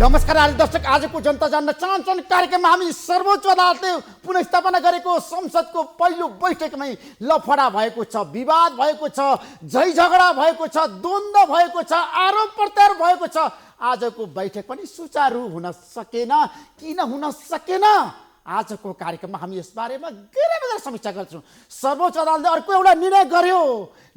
नमस्कार आदि दर्शक, आजको जनता जान्न चाहन्छन् कार्यक्रममा हामी सर्वोच्च अदालतले पुनर्स्थापना गरेको संसदको पहिलो बैठकमै लफडा भएको छ, विवाद भएको छ, झै झगडा भएको छ, द्वन्द्व भएको छ, आरोप प्रत्यारोप भएको छ। आजको बैठक पनि सुचारू हुन सकेन। किन हुन सकेन? आजको कार्यक्रममा हामी यसबारेमा गहिरो समीक्षा गर्छौँ। सर्वोच्च अदालतले अर्को एउटा निर्णय गर्यो।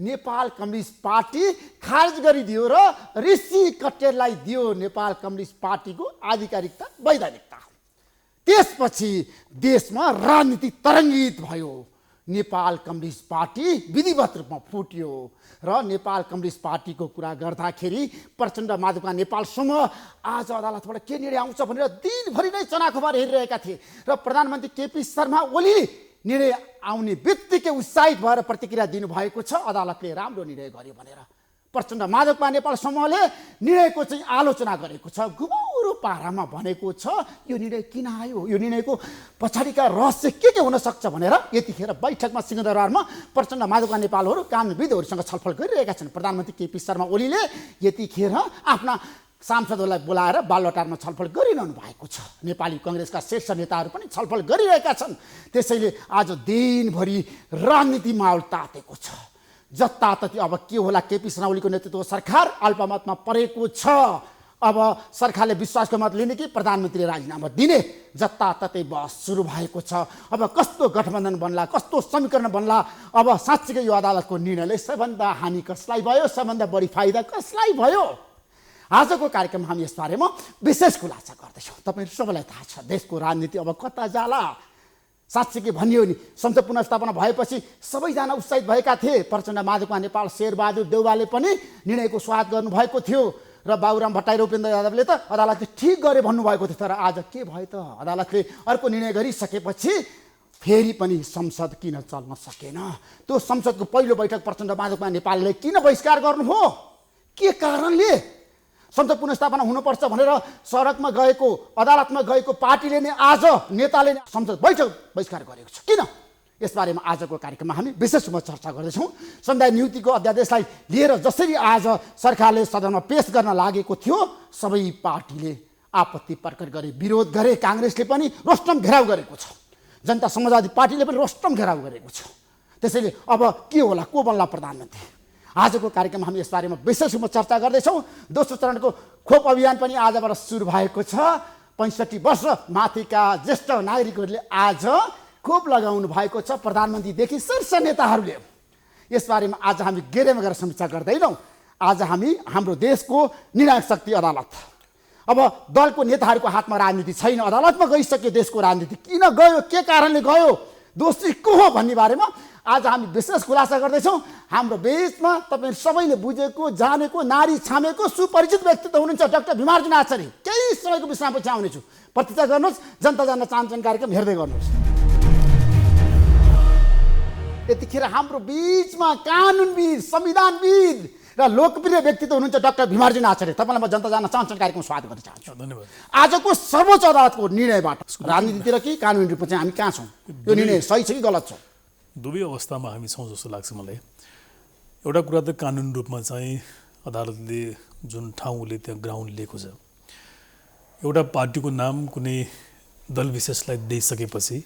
नेपाल कम्युनिस्ट पार्टी खारिज गरिदियो र ऋषि कटेललाई दियो नेपाल कम्युनिस्ट पार्टीको आधिकारिकता, वैधानिकता। त्यसपछि देशमा राजनीति तरङ्गित भयो। नेपाल कम्युनिस्ट पार्टी विधिवत रूपमा फुट्यो र नेपाल कम्युनिस्ट पार्टीको कुरा गर्दाखेरि प्रचण्ड माधवका नेपाल समूह आज अदालतबाट के निर्णय आउँछ भनेर दिनभरि नै चनाखोबार हेरिरहेका थिए र प्रधानमन्त्री केपी शर्मा ओली निर्णय आउने बित्तिकै उत्साहित भएर प्रतिक्रिया दिनुभएको छ। अदालतले राम्रो निर्णय गर्यो भनेर प्रचण्ड माधवका नेपाल समूहले निर्णयको चाहिँ आलोचना गरेको छ। घुमाउरो पारामा भनेको छ यो निर्णय किन आयो, यो निर्णयको पछाडिका रहस्य के हुन सक्छ भनेर यतिखेर बैठकमा सिंहदरबारमा प्रचण्ड माधवका नेपालहरू कानुनविदहरूसँग छलफल गरिरहेका छन्। प्रधानमन्त्री केपी शर्मा ओलीले यतिखेर आफ्ना सांसदहरूलाई बोलाएर बालुवाटारमा छलफल गरिरहनु भएको छ। नेपाली कङ्ग्रेसका शीर्ष नेताहरू पनि छलफल गरिरहेका छन्। त्यसैले आज दिनभरि राजनीति माहौल तातेको छ। जताततै अब के होला, केपी शर्मा ओलीको नेतृत्वको सरकार अल्पमतमा परेको छ। अब सरकारले विश्वासको मत लिने कि प्रधानमन्त्रीले राजीनामा दिने, जताततै बहस सुरु भएको छ। अब कस्तो गठबन्धन बन्ला, कस्तो समीकरण बन्ला, अब साँच्चीकै यो अदालतको निर्णयले सबभन्दा हानि कसलाई भयो, सबभन्दा बढी फाइदा कसलाई भयो? आजको कार्यक्रममा हामी यसबारेमा विशेष खुलासा गर्दैछौँ। तपाईँहरू सबैलाई थाहा छ देशको राजनीति अब कता जाला। साँच्चीकै भनियो नि, संसद पुनर्स्थापना भएपछि सबैजना उत्साहित भएका थिए। प्रचण्ड माधवका नेपाल शेरबहादुर देउवाले पनि निर्णयको स्वागत गर्नुभएको थियो र बाबुराम भट्टराई र उपेन्द्र यादवले त अदालतले ठिक गरे भन्नुभएको थियो। तर आज के भयो त? अदालतले अर्को निर्णय गरिसकेपछि फेरि पनि संसद किन चल्न सकेन? त्यो संसदको पहिलो बैठक प्रचण्ड माधवका नेपालले किन बहिष्कार गर्नुभयो? के कारणले? संसद पुनर्स्थापना हुनुपर्छ भनेर सडकमा गएको, अदालतमा गएको पार्टीले नै आज नेताले संसद बैठक बहिष्कार गरेको छ। किन? यसबारेमा आजको कार्यक्रममा हामी विशेष रूपमा चर्चा गर्दैछौँ। संविधान नियुक्तिको अध्यादेशलाई लिएर जसरी आज सरकारले सदनमा पेश गर्न लागेको थियो, सबै पार्टीले आपत्ति प्रकट गरे, विरोध गरे। काङ्ग्रेसले पनि रोस्टम घेराउ गरेको छ, जनता समाजवादी पार्टीले पनि रोस्टम घेराउ गरेको छ। त्यसैले अब के होला, को बन्ला प्रधानमन्त्री? आजको कार्यक्रममा हामी यसबारेमा विशेष रूपमा चर्चा गर्दैछौँ। दोस्रो चरणको खोप अभियान पनि आजबाट सुरु भएको छ। 65 वर्ष माथिका ज्येष्ठ नागरिकहरूले आज खोप लगाउनु भएको छ, प्रधानमन्त्रीदेखि शीर्ष नेताहरूले। यसबारेमा आज हामी गहिरोमा गएर समीक्षा गर्दैनौँ। आज हामी हाम्रो देशको निर्णायक शक्ति अदालत, अब दलको नेताहरूको हातमा राजनीति छैन। अदालतमा गइसक्यो देशको राजनीति। किन गयो, के कारणले गयो, दोषी को हो भन्ने बारेमा आज हामी विशेष खुलासा गर्दैछौँ। हाम्रो बिचमा तपाईँ सबैले बुझेको, जानेको, नारी छामेको सुपरिचित व्यक्तित्व हुनुहुन्छ डाक्टर भीमार्जुन आचार्य। केही समयको विश्रामपछि आउनेछु। प्रतीक्षा गर्नुहोस्। जनता जान्न चाहन्छन् कार्यक्रम हेर्दै गर्नुहोस्। यतिखेर हाम्रो बिचमा कानुनविद, संविधानविद र लोकप्रिय व्यक्तित्व हुनुहुन्छ डाक्टर भीमार्जुन आचार्य। तपाईँलाई म जनता जान्न चाहन्छन् कार्यक्रम स्वागत गर्न चाहन्छु। धन्यवाद। आजको सर्वोच्च अदालतको निर्णयबाट राजनीतितिर कि कानुनी रूपमा चाहिँ हामी कहाँ छौँ? यो निर्णय सही छ कि गलत छ? दुवै अवस्थामा हामी छौँ जस्तो लाग्छ मलाई। एउटा कुरा त कानुनी रूपमा चाहिँ अदालतले जुन ठाउँले त्यहाँ ग्राउन्ड लिएको छ, एउटा पार्टीको नाम कुनै दल विशेषलाई दिइसकेपछि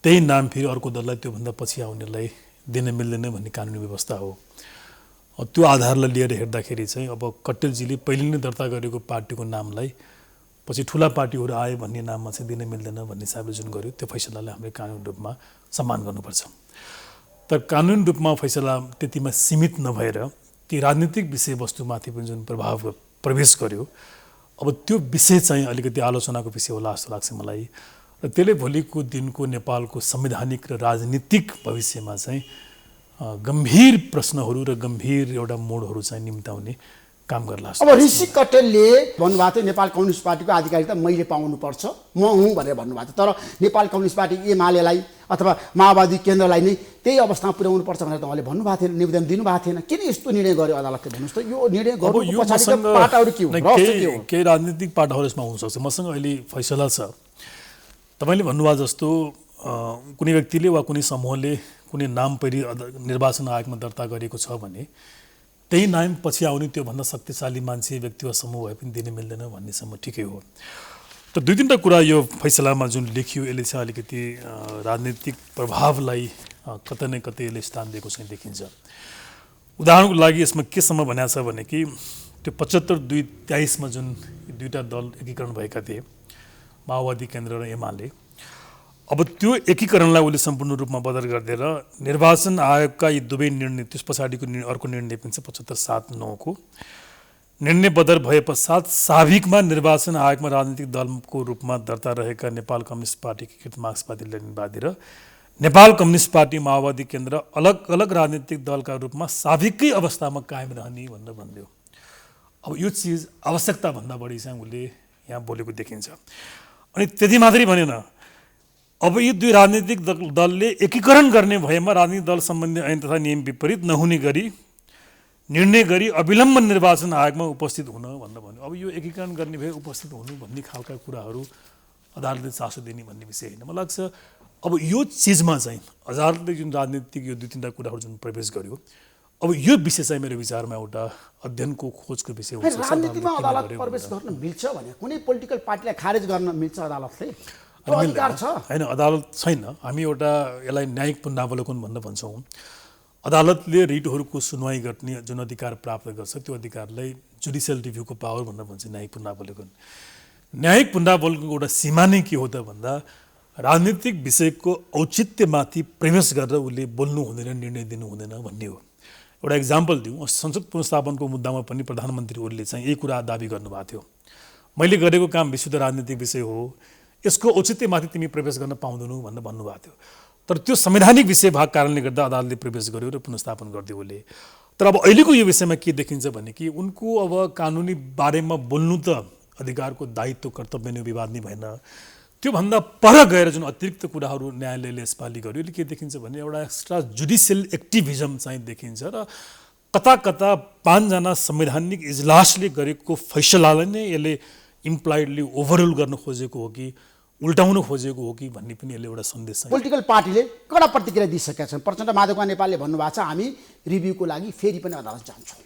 त्यही नाम फेरि अर्को दललाई त्योभन्दा पछि आउनेलाई दिन मिल्दैन भन्ने कानुनी व्यवस्था हो। त्यो आधारलाई लिएर हेर्दाखेरि चाहिँ अब कट्टेलजीले पहिले नै दर्ता गरेको पार्टीको नामलाई पछि ठुला पार्टीहरू आए भन्ने नाममा चाहिँ दिन मिल्दैन भन्ने हिसाबले जुन गर्यो, त्यो फैसलालाई हामीले कानुनी रूपमा सम्मान गर्नुपर्छ। तर कानुनी रूपमा फैसला त्यतिमा सीमित नभएर ती राजनीतिक विषयवस्तुमाथि पनि जुन प्रवेश गर्यो, अब त्यो विषय चाहिँ अलिकति आलोचनाको विषय होला जस्तो लाग्छ मलाई। र त्यसले भोलिको दिनको नेपालको संवैधानिक र राजनीतिक भविष्यमा चाहिँ गम्भीर प्रश्नहरू र गम्भीर एउटा मोडहरू चाहिँ निम्ताउने काम गर्ला। अब ऋषि कटेलले भन्नुभएको थियो नेपाल कम्युनिस्ट पार्टीको आधिकारिकता मैले पाउनुपर्छ, म हुँ भनेर भन्नुभएको थियो। तर नेपाल कम्युनिस्ट पार्टी एमालेलाई अथवा माओवादी केन्द्रलाई नै त्यही अवस्थामा पुर्याउनुपर्छ भनेर त उहाँले भन्नुभएको थिएन, निवेदन दिनुभएको थिएन। किन यस्तो निर्णय गर्यो अदालतले? भन्नुहोस् त, यो निर्णय गर्नुको पछाडिको पाटाहरू के हो? केही राजनीतिक पाटाहरू यसमा हुनसक्छ। मसँग अहिले फैसला छ। तपाईँले भन्नुभएको जस्तो कुनै व्यक्तिले वा कुनै समूहले कुनै नाम पहिले निर्वाचन आयोगमा दर्ता गरेको छ भने त्यही नाम पछि आउने त्योभन्दा शक्तिशाली मान्छे व्यक्ति वा समूह भए पनि दिन मिल्दैन भन्नेसम्म ठिकै हो। त दुई तिनवटा कुरा यो फैसलामा जुन लेखियो यसले चाहिँ अलिकति राजनीतिक प्रभावलाई कतै न कतै यसले स्थान दिएको चाहिँ देखिन्छ। उदाहरणको लागि यसमा केसम्म भनेको छ भने कि त्यो 75-2-23 जुन दुईवटा दल एकीकरण भएका थिए, माओवादी केन्द्र र एमाले, अब त्यो एकीकरणलाई उसले सम्पूर्ण रूपमा बदल गरिदिएर निर्वाचन आयोगका यी दुवै निर्णय, त्यस पछाडिको अर्को निर्णय पनि छ 75-7-9 को निर्णय बदल भए पश्चात साविकमा निर्वाचन आयोगमा राजनीतिक दलको रूपमा दर्ता रहेका नेपाल कम्युनिस्ट पार्टी, एकीकृत मार्क्सवादी लेनिनवादी र नेपाल कम्युनिस्ट पार्टी माओवादी केन्द्र अलग अलग राजनीतिक दलका रूपमा साविकै अवस्थामा कायम रहने भनेर भन्यो। अब यो चिज आवश्यकताभन्दा बढी चाहिँ उसले यहाँ बोलेको देखिन्छ। अनि त्यति मात्रै भनेन, अब यी दुई राजनीतिक दलले एकीकरण गर्ने भएमा राजनीतिक दल सम्बन्धी ऐन तथा नियम विपरीत नहुने गरी निर्णय गरी अविलम्ब निर्वाचन आयोगमा उपस्थित हुन भनेर भन्यो। अब यो एकीकरण गर्ने भए उपस्थित हुनु भन्ने खालका कुराहरू अदालतले चासो दिने भन्ने विषय होइन। मलाई लाग्छ अब यो चिजमा चाहिँ अदालतले जुन राजनीतिक यो दुई तिनवटा कुराहरू जुन प्रवेश गर्यो, अब यो विषय चाहिँ मेरो विचारमा एउटा अध्ययनको खोजको विषय हुन्छ। राजनीतिमा अदालत प्रवेश गर्न मिल्छ भने कुनै पोलिटिकल पार्टीलाई खारेज गर्न मिल्छ अदालतले? अधिकार छ होइन, अदालत छैन। हामी एउटा यसलाई न्यायिक पुनरावलोकन भन्न भन्छौँ। अदालतले रिटहरूको सुनवाई गर्ने जुन अधिकार प्राप्त गर्छ त्यो अधिकारलाई जुडिसियल रिभ्यूको पावर भनेर भन्छ न्यायिक पुनरावलोकन। न्यायिक पुनरावलोकनको एउटा सीमा नै के हो त भन्दा राजनीतिक विषयको औचित्यमाथि प्रवेश गरेर उसले बोल्नु हुँदैन, निर्णय दिनु हुँदैन भन्ने हो। एउटा इक्जाम्पल दिउँ, संसद पुनर्स्थापनको मुद्दामा पनि प्रधानमन्त्री ओलीले चाहिँ यही कुरा दाबी गर्नुभएको थियो, मैले गरेको काम विशुद्ध राजनीतिक विषय हो, यसको औचित्यमाथि तिमी प्रवेश गर्न पाउँदैनौ भनेर भन्नुभएको थियो। तर त्यो संवैधानिक विषय भएको कारणले गर्दा अदालतले प्रवेश गर्यो र पुनर्स्थापन गरिदियो उसले। तर अब अहिलेको यो विषयमा के देखिन्छ भने कि उनको अब कानुनी बारेमा बोल्नु त अधिकारको दायित्व कर्तव्य नै, विवाद नै भएन, त्योभन्दा पर गएर जुन अतिरिक्त कुराहरू न्यायालयले यसपालि गर्यो यसले के देखिन्छ भने एउटा एक्स्ट्रा जुडिसियल एक्टिभिजम चाहिँ देखिन्छ र कता कता 5 जना संवैधानिक इजलासले गरेको फैसलालाई नै यसले इम्प्लाइडली ओभररुल गर्न खोजेको हो कि उल्टाउन खोजेको हो कि भन्ने पनि यसले एउटा सन्देश छ। पोलिटिकल पार्टीले कडा प्रतिक्रिया दिइसकेका छन्। प्रचण्ड माधवका नेपालले भन्नुभएको छ हामी रिभ्यूको लागि फेरि पनि अदालत जान्छौँ।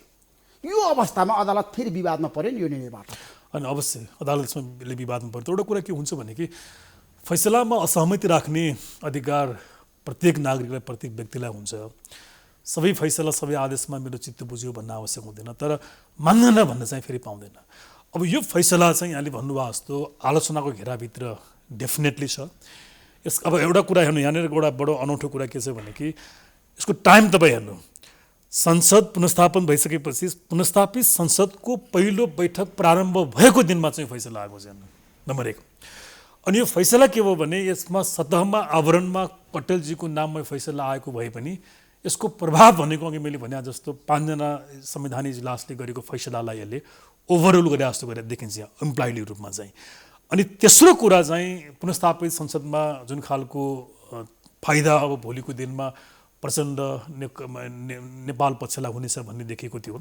यो अवस्थामा अदालत फेरि विवादमा पर्यो नि यो निर्णयबाट। अनि अवश्य अदालतमा विवादमा पर्छ। एउटा कुरा के हुन्छ भने कि फैसलामा असहमति राख्ने अधिकार प्रत्येक नागरिकलाई, प्रत्येक व्यक्तिलाई हुन्छ। सबै फैसला, सबै आदेशमा मेरो चित्त बुझ्यो भन्न आवश्यक हुँदैन, तर मान्दैन भन्न चाहिँ फेरि पाउँदैन। अब यो फैसला चाहिँ यहाँले भन्नुभयो जस्तो आलोचनाको घेराभित्र डेफिनेटली छ। अब एउटा कुरा हेर्नु, यहाँनिर एउटा बडो अनौठो कुरा के छ भने कि यसको टाइम तपाईँ हेर्नु, संसद पुनर्स्थापन भइसकेपछि पुनर्स्थापित संसदको पहिलो बैठक प्रारम्भ भएको दिनमा चाहिँ फैसला आएको छ नम्बर 1। अनि यो फैसला के हो भने यसमा सतहमा आवरणमा पटेलजीको नाममा फैसला आएको भए पनि यसको प्रभाव भनेको अघि मैले भने जस्तो 5 जना संवैधानिक इजलासले गरेको फैसलालाई यसले ओभररुल गरे जस्तो गरेर देखिन्छ इम्प्लाइडली रूपमा चाहिँ। अनि तेस्रो कुरा चाहिँ पुनर्स्थापित संसदमा जुन खालको फाइदा अब भोलिको दिनमा प्रचण्ड नेपाल पक्षलाई हुनेछ भन्ने देखेको थियो।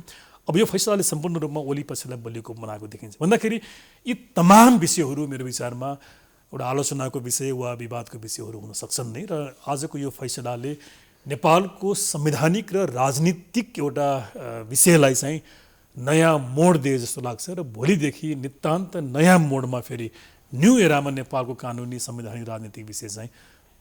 अब यो फैसलाले सम्पूर्ण रूपमा ओली पक्षलाई बलिएको बनाएको देखिन्छ। भन्दाखेरि यी तमाम विषयहरू मेरो विचारमा एउटा आलोचनाको विषय वा विवादको विषयहरू हुन सक्छन् नै। र आजको यो फैसलाले नेपालको संवैधानिक र राजनीतिक एउटा विषयलाई चाहिँ नयाँ मोड दिए जस्तो लाग्छ र भोलिदेखि नितान्त नयाँ मोडमा फेरि न्यू एरामा नेपालको कानुनी संवैधानिक राजनीतिक विषय चाहिँ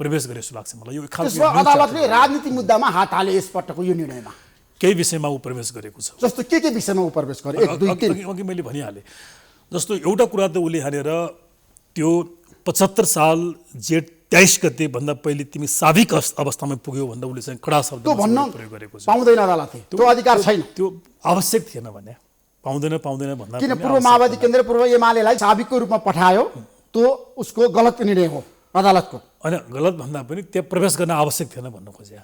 प्रवेश गरे जस्तो लाग्छ मलाई। यो अदालतले राजनीतिक मुद्दामा हात हाले यसपटकको यो निर्णयमा केही विषयमा ऊ प्रवेश गरेको छ। जस्तो के विषयमा ऊ प्रवेश गरे? अघि मैले भनिहालेँ जस्तो एउटा कुरा त उसले हालेर त्यो 75 साल जेठ 23 गते भन्दा पहिले तिमी साविक अवस्थामा पुग्यो भन्दा उसले चाहिँ कडा शब्द प्रयोग गरेको छ। पाउँदैन अदालतले, त्यो अधिकार छैन, त्यो आवश्यक थिएन भने पाउँदैन भन्दा किन पूर्व माओवादी केन्द्र पूर्व एमालेलाई साविकको रूपमा पठायो, त्यो उसको गलत निर्णय हो अदालतको। होइन, गलत भन्दा पनि त्यहाँ प्रवेश गर्न आवश्यक थिएन भन्न खोजे।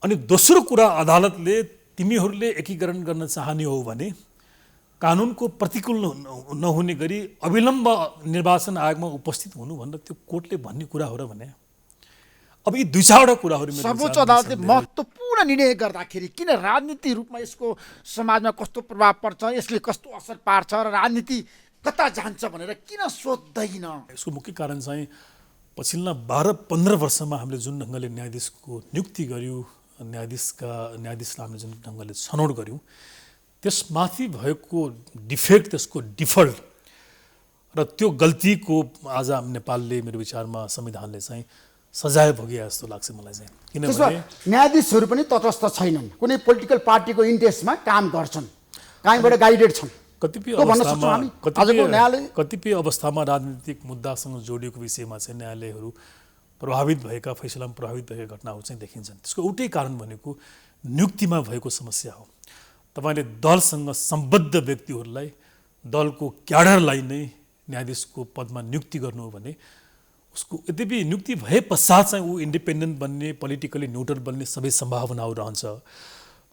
अनि दोस्रो कुरा अदालतले तिमीहरूले एकीकरण गर्न चाहने हो भने कानुनको प्रतिकूल नहुने गरी अविलम्ब निर्वाचन आयोगमा उपस्थित हुनु भनेर त्यो कोर्टले भन्ने कुरा हो र भने अब यी 2-4वटा कुराहरू सर्वोच्च अदालतले महत्त्वपूर्ण निर्णय गर्दाखेरि किन राजनीतिक रूपमा यसको समाजमा कस्तो प्रभाव पर्छ, यसले कस्तो असर पार्छ र राजनीति कता जान्छ भनेर किन सोध्दैन? यसको मुख्य कारण चाहिँ पछिल्ला 12-15 वर्षमा हामीले जुन ढङ्गले न्यायाधीशको नियुक्ति गर्यौँ, न्यायाधीशलाई हामीले जुन ढङ्गले छनौट गर्यौँ, त्यसमाथि भएको डिफेक्ट, त्यसको डिफल्ट र त्यो गल्तीको आज नेपालले मेरो विचारमा संविधानले चाहिँ सजाय भोगे जस्तो लाग्छ मलाई चाहिँ। त्यसमा किनभने न्यायाधीशहरू पनि तटस्थ छैनन्, कुनै पोलिटिकल पार्टीको इन्ट्रेस्टमा काम गर्छन्, कहीँबाट गाइडेड छन्। कतिपय त्यो भन्न सक्छौँ हामी। अवस्थामा आजको न्यायालय कतिपय अवस्थामा राजनीतिक मुद्दासँग जोडिएको विषयमा चाहिँ न्यायालयहरू प्रभावित भएका, फैसलामा प्रभावित भएका घटनाहरू चाहिँ देखिन्छन्। त्यसको एउटै कारण भनेको नियुक्तिमा भएको समस्या हो। तपाईँले दलसँग सम्बद्ध व्यक्तिहरूलाई, दलको क्याडरलाई नै न्यायाधीशको पदमा नियुक्ति गर्नु हो भने उसको यद्यपि नियुक्ति भए पश्चात चाहिँ ऊ इन्डिपेन्डेन्ट बन्ने, पोलिटिकली न्युट्रल बन्ने सबै सम्भावनाहरू रहन्छ।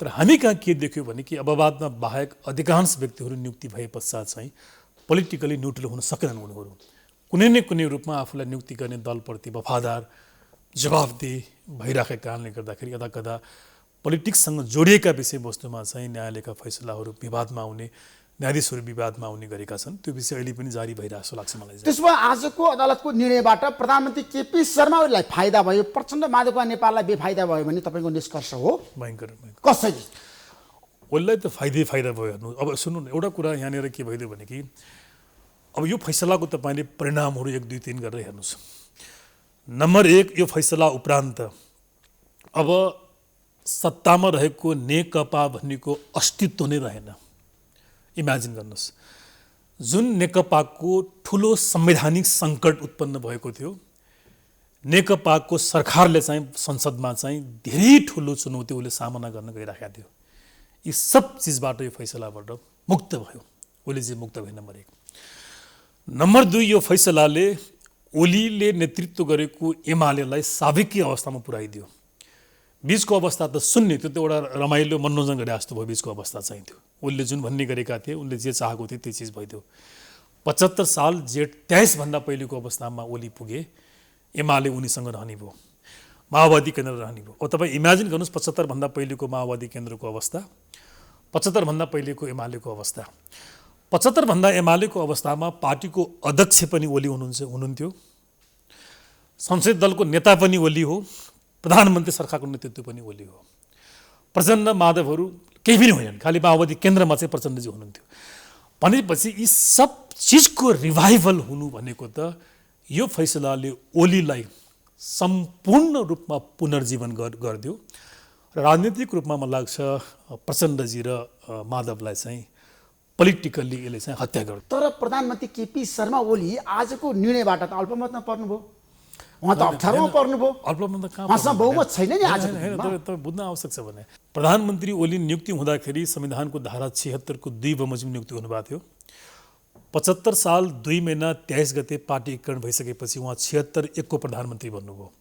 तर हामी कहाँ के देख्यो भने कि अबवादमा बाहेक अधिकांश व्यक्तिहरू नियुक्ति भए पश्चात चाहिँ पोलिटिकली न्युट्रल हुन सकेनन्। उनीहरू कुनै न कुनै रूपमा आफूलाई नियुक्ति गर्ने दलप्रति वफादार, जवाफदेही भइराखेका कारणले गर्दाखेरि यता कता पोलिटिक्ससँग जोडिएका विषयवस्तुमा चाहिँ न्यायालयका फैसलाहरू विवादमा आउने, न्यायाधीशहरू विवादमा आउने गरेका छन्। त्यो विषय अहिले पनि जारी भइरहेको जस्तो लाग्छ मलाई। त्यसमा आजको अदालतको निर्णयबाट प्रधानमन्त्री केपी शर्मा ओलीलाई फाइदा भयो, प्रचण्ड माधवका नेपाललाई बेफाइदा भयो भने तपाईँको निष्कर्ष हो? भयङ्कर कसरी? ओलीलाई त फाइदा भयो हेर्नु। अब सुन्नु न, एउटा कुरा यहाँनिर के भइदियो भने कि अब यो फैसलाको तपाईँले परिणामहरू 1, 2, 3 गरेर हेर्नुहोस्। नम्बर 1, यो फैसला उपरान्त अब सत्तामा रहेको नेकपा भन्नेको अस्तित्व नै रहेन। इमेजिन गर्नुहोस्, जुन नेकपाको ठुलो संवैधानिक सङ्कट उत्पन्न भएको थियो, नेकपाको सरकारले चाहिँ संसदमा चाहिँ धेरै ठुलो चुनौती उसले सामना गर्न गइरहेको थियो। यी सब चिजबाट यो फैसलाबाट मुक्त भयो। ओली चाहिँ मुक्त भयो, नम्बर 1। नम्बर 2, यो फैसलाले ओलीले नेतृत्व गरेको एमालेलाई साविकी अवस्थामा पुर्याइदियो। बीचको अवस्था त शून्य, त्यो त एउटा रमाइलो मनोरञ्जन गरे जस्तो भयो। बीचको अवस्था चाहिँ थियो। उनले जुन भन्ने गरेका थिए, उनले जे चाहेको थिए त्यो चिज भइदियो। 75 साल जेठ 23 भन्दा पहिलेको अवस्थामा ओली पुगे, एमाले उनीसँग रहने भयो, माओवादी केन्द्र रहने भयो। अब तपाईँ इमेजिन गर्नुहोस् 75 भन्दा पहिलेको माओवादी केन्द्रको अवस्था, 75 भन्दा पहिलेको एमालेको अवस्था। 75 भन्दा एमालेको अवस्थामा पार्टीको अध्यक्ष पनि ओली हुनुहुन्थ्यो, संसदीय दलको नेता पनि ओली हो, प्रधानमन्त्री सरकारको नेतृत्व पनि ओली हो। प्रचण्ड माधवहरू केही पनि होइनन्, खालि माओवादी केन्द्रमा चाहिँ प्रचण्डजी हुनुहुन्थ्यो। भनेपछि यी सब चिजको रिभाइभल हुनु भनेको त यो फैसलाले ओलीलाई सम्पूर्ण रूपमा पुनर्जीवन गरिदियो र राजनीतिक रूपमा मलाई लाग्छ प्रचण्डजी र माधवलाई चाहिँ पोलिटिकल्ली यसले चाहिँ हत्या गर्यो। तर प्रधानमन्त्री केपी शर्मा ओली आजको निर्णयबाट त अल्पमतमा पर्नुभयो, उहाँ त अप्ठ्यारोमा पर्नुभयो। अल्पमतमा कहाँ उहाँसँग बहुमत छैन नि आज। तपाईँ बुझ्न आवश्यक छ भने प्रधानमन्त्री ओली नियुक्ति हुँदाखेरि संविधानको धारा 76 को 2 बमोजिम नियुक्ति हुनुभएको थियो। 75 साल 2 महिना 23 गते पार्टी एकीकरण भइसकेपछि उहाँ 76 1 को प्रधानमन्त्री बन्नुभयो।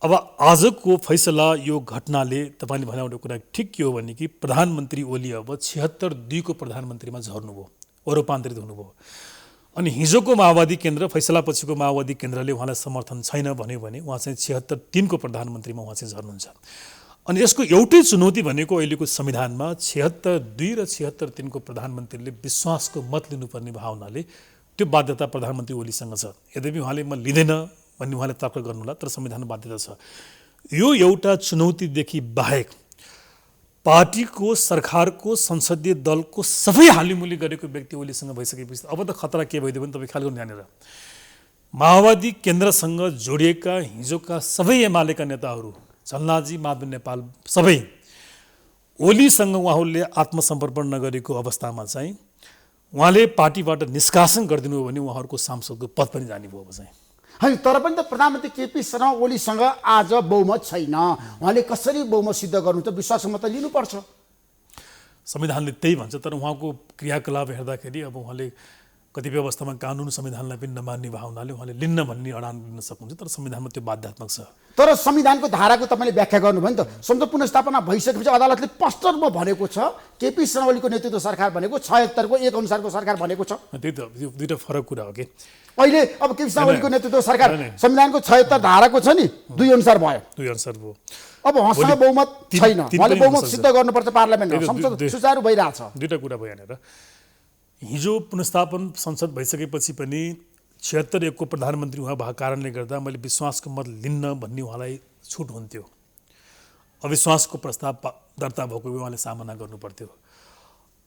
अब आजको फैसला यो घटनाले तपाईँले भने एउटा कुरा ठिक के हो भने कि प्रधानमन्त्री ओली अब 76 2 को प्रधानमन्त्रीमा झर्नुभयो, रूपान्तरित हुनुभयो। अनि हिजोको माओवादी केन्द्र, फैसलापछिको माओवादी केन्द्रले उहाँलाई समर्थन छैन भन्यो भने उहाँ चाहिँ 76 3 को प्रधानमन्त्रीमा उहाँ चाहिँ झर्नुहुन्छ। अनि यसको एउटै चुनौती भनेको अहिलेको संविधानमा 76 2 र 76 3 को प्रधानमन्त्रीले विश्वासको मत लिनुपर्ने भावनाले त्यो बाध्यता प्रधानमन्त्री ओलीसँग छ। यद्यपि उहाँले म लिँदैन भन्ने उहाँले तर्क गर्नुहोला, तर संविधानमा बाध्यता छ। यो एउटा चुनौतीदेखि बाहेक पार्टीको, सरकारको, संसदीय दलको सबै हालिमुली गरेको व्यक्ति ओलीसँग भइसकेपछि अब त खतरा के भइदियो भने तपाईँ ख्याल गर्नु यहाँनिर माओवादी केन्द्रसँग जोडिएका हिजोका सबै एमालेका नेताहरू, झलनाथजी, माधव नेपाल, सबै ओलीसँग उहाँहरूले आत्मसमर्पण नगरेको अवस्थामा चाहिँ उहाँले पार्टीबाट निष्कासन गरिदिनु हो भने उहाँहरूको सांसदको पद पनि जाने भयो। अब चाहिँ होइन, तर पनि त प्रधानमन्त्री केपी शर्मा ओलीसँग आज बहुमत छैन। उहाँले कसरी बहुमत सिद्ध गर्नु त विश्वासको मत लिनुपर्छ। संविधानले त्यही भन्छ, तर उहाँको क्रियाकलाप हेर्दाखेरि अब उहाँले कतिपय अवस्थामा कानुन संविधानलाई पनि नमान्ने भावनाले उहाँले लिन्न भन्ने अडान लिन सक्नुहुन्छ, तर संविधानमा त्यो बाध्यात्मक छ। तर संविधानको धाराको तपाईँले व्याख्या गर्नुभयो नि त, संसद पुनर्स्थापना भइसकेपछि अदालतले स्पष्ट रूपमा भनेको छ केपी शर्मा ओलीको नेतृत्व सरकार भनेको 76 को 1 अनुसारको सरकार भनेको छ। त्यही त यो दुईवटा फरक कुरा हो कि अहिले अब केपी शर्मा ओलीको नेतृत्व सरकार संविधानको 76 धाराको छ नि 2 अनुसार भयो, 2 अनुसार भयो। अब उहाँसँग बहुमत छैन, उहाँले बहुमत सिद्ध गर्नुपर्छ पार्लियामेन्टमा, संसद सुचारू भइरहेछ। दुईवटा कुरा भयो यहाँनिर। हिजो पुनर्स्थापन संसद भइसकेपछि पनि 76 1 को प्रधानमन्त्री उहाँ भएको कारणले गर्दा मैले विश्वासको मत लिन्न भन्ने उहाँलाई छुट हुन्थ्यो। अविश्वासको प्रस्ताव दर्ता भएको उहाँले सामना गर्नु पर्थ्यो।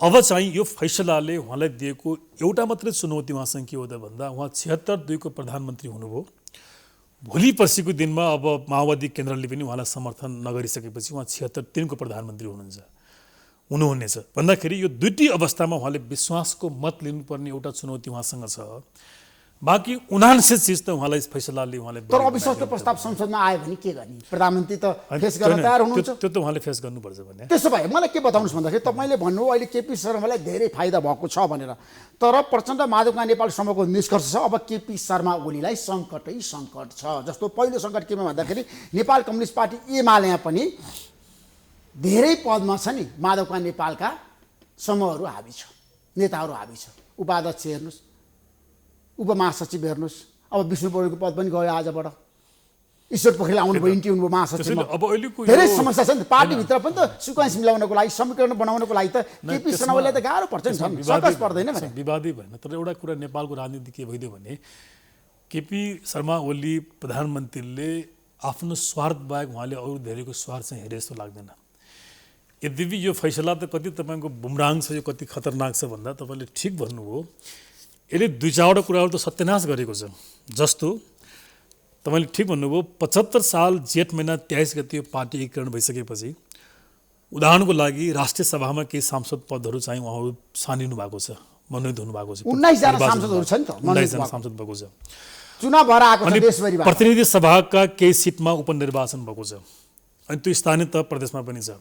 अब चाहिँ यो फैसलाले उहाँलाई दिएको एउटा मात्रै चुनौती उहाँसँग के हो त भन्दा उहाँ 76-2 को प्रधानमन्त्री हुनुभयो। भोलि पर्सिको दिनमा अब माओवादी केन्द्रले पनि उहाँलाई समर्थन नगरिसकेपछि उहाँ 76-3 को प्रधानमन्त्री हुनुहुनेछ भन्दाखेरि यो दुईटी अवस्थामा उहाँले विश्वासको मत लिनुपर्ने एउटा चुनौती उहाँसँग छ। बाँकी 79 चिज त उहाँलाई फैसलाले उहाँले तर अविश्वासको प्रस्ताव संसदमा आयो भने के गर्ने? प्रधानमन्त्री त फेस गर्न तयार हुनुहुन्छ। त्यो त उहाँले फेस गर्नुपर्छ भने। त्यसो भए मलाई के बताउनुहोस् भन्दाखेरि तपाईँले भन्नु अहिले केपी शर्मालाई धेरै फाइदा भएको छ भनेर, तर प्रचण्ड माधवका नेपाल समूहको निष्कर्ष छ अब केपी शर्मा ओलीलाई सङ्कटै सङ्कट छ। जस्तो पहिलो सङ्कट केमा भन्दाखेरि नेपाल कम्युनिस्ट पार्टी एमाले पनि धेरै पदमा छ नि, माधवका नेपालका समूहहरू हाबी छ, नेताहरू हाबी छ। उपाध्यक्ष हेर्नुहोस्, उपमहासचिव हेर्नुहोस्, अब विष्णु पौडेलको पद पनि गयो आजबाट। ईश्वर पोखरेल आउनुभयो, इन्टी हुनुभयो महासचिवमा। धेरै समस्या छ नि पार्टीभित्र पनि त सिक्वेन्स मिलाउनको लागि, समीकरण बनाउनको लागि त केपी शर्मा ओलीलाई त गाह्रो पर्छ नि, सकस पर्दैन भने। विवादै भएन, तर एउटा कुरा नेपालको राजनीति के भइदियो भने केपी शर्मा ओली प्रधानमन्त्रीले आफ्नो स्वार्थ बाहेक उहाँले अरू धेरैको स्वार्थ चाहिँ हेरे जस्तो लाग्दैन। यद्यपि यो फैसला त कति तपाईँको बुमराङ छ, यो कति खतरनाक छ भन्दा तपाईँले ठिक भन्नुभयो, यसले 2-4वटा कुराहरू त सत्यानाश गरेको छ। जस्तो तपाईँले ठिक भन्नुभयो 75 साल जेठ महिना 23 गते यो पार्टी एकीकरण भइसकेपछि उदाहरणको लागि राष्ट्रिय सभामा केही सांसद पदहरू चाहिँ उहाँहरू सानिनु भएको छ, मनोनित हुनुभएको छ। 19 जना सांसदहरू छन् त, 19 जना सांसद भएको छ। चुनाव भएर आएको छ देशभरिबाट। प्रतिनिधि सभाका केही सिटमा उपनिर्वाचन भएको छ अनि त्यो स्थानीय तह प्रदेशमा पनि छ।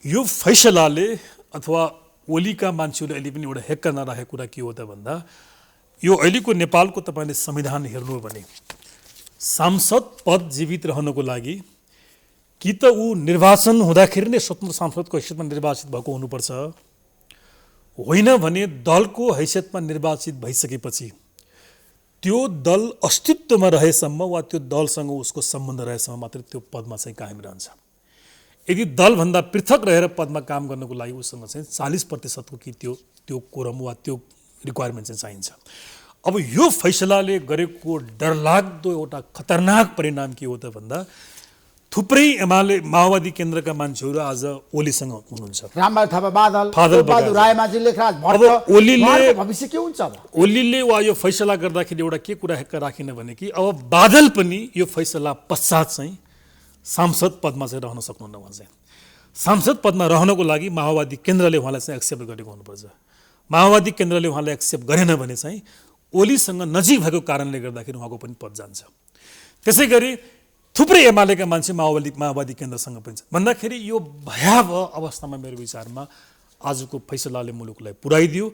यो फैसलाले अथवा ओलीका मान्छेहरूले अहिले पनि एउटा हेक्का नराखेको कुरा के हो त भन्दा यो अहिलेको नेपालको तपाईँले संविधान हेर्नु हो भने सांसद पद जीवित रहनको लागि कि त ऊ निर्वाचन हुँदाखेरि नै स्वतन्त्र सांसदको हैसियतमा निर्वाचित भएको हुनुपर्छ, होइन भने दलको हैसियतमा निर्वाचित भइसकेपछि त्यो दल अस्तित्वमा रहेसम्म वा त्यो दलसँग उसको सम्बन्ध रहेसम्म मात्रै त्यो पदमा चाहिँ कायम रहन्छ। यदि दलभन्दा पृथक रहेर पदमा काम गर्नको लागि उसँग चाहिँ 40% कि त्यो कोरम वा त्यो रिक्वायरमेन्ट चाहिँ चाहिन्छ। अब यो फैसलाले गरेको डरलाग्दो एउटा खतरनाक परिणाम के हो त भन्दा थुप्रै एमाले माओवादी केन्द्रका मान्छेहरू आज ओलीसँग हुनुहुन्छ। रामबहादुर थापा बादल, बहादुर रायमाझी, लेखराज भट्ट, ओलीले भविष्य के हुन्छ अब? ओलीले वा यो फैसला गर्दाखेरि एउटा के कुरा हेक्का राखिन भने कि अब बादल पनि यो फैसला पश्चात चाहिँ सांसद पदमा चाहिँ रहन सक्नुहुन्न। उहाँ चाहिँ सांसद पदमा रहनको लागि माओवादी केन्द्रले उहाँलाई चाहिँ एक्सेप्ट गरेको हुनुपर्छ। माओवादी केन्द्रले उहाँलाई एक्सेप्ट गरेन भने चाहिँ ओलीसँग नजिक भएको कारणले गर्दाखेरि उहाँको पनि पद जान्छ। त्यसै गरी थुप्रै एमालेका मान्छे माओवादी केन्द्रसँग पनि छ भन्दाखेरि यो भयावह अवस्थामा मेरो विचारमा आजको फैसलाले मुलुकलाई पुर्याइदियो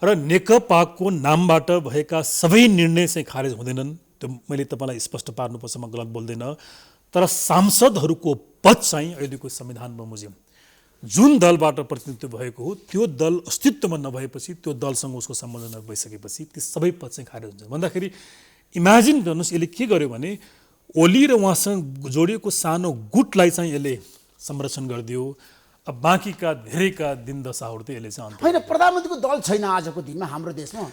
र नेकपाको नामबाट भएका सबै निर्णय चाहिँ खारेज हुँदैनन्। त्यो मैले तपाईँलाई स्पष्ट पार्नुपर्छ, म गलत बोल्दैन। तर सांसदहरूको पद चाहिँ अहिलेको संविधान बमोजिम जुन दलबाट प्रतिनिधित्व भएको हो त्यो दल अस्तित्वमा नभएपछि, त्यो दलसँग उसको सम्बन्ध नभइसकेपछि ती सबै पद चाहिँ खारेज हुन्छ भन्दाखेरि इमेजिन गर्नुहोस् यसले के गर्यो भने ओली र उहाँसँग जोडिएको सानो गुटलाई चाहिँ यसले संरक्षण गरिदियो। अब बाँकीका धेरैका दिन दशाहरू त यसले चाहिँ होइन, प्रधानमन्त्रीको दल छैन आजको दिनमा हाम्रो देशमा।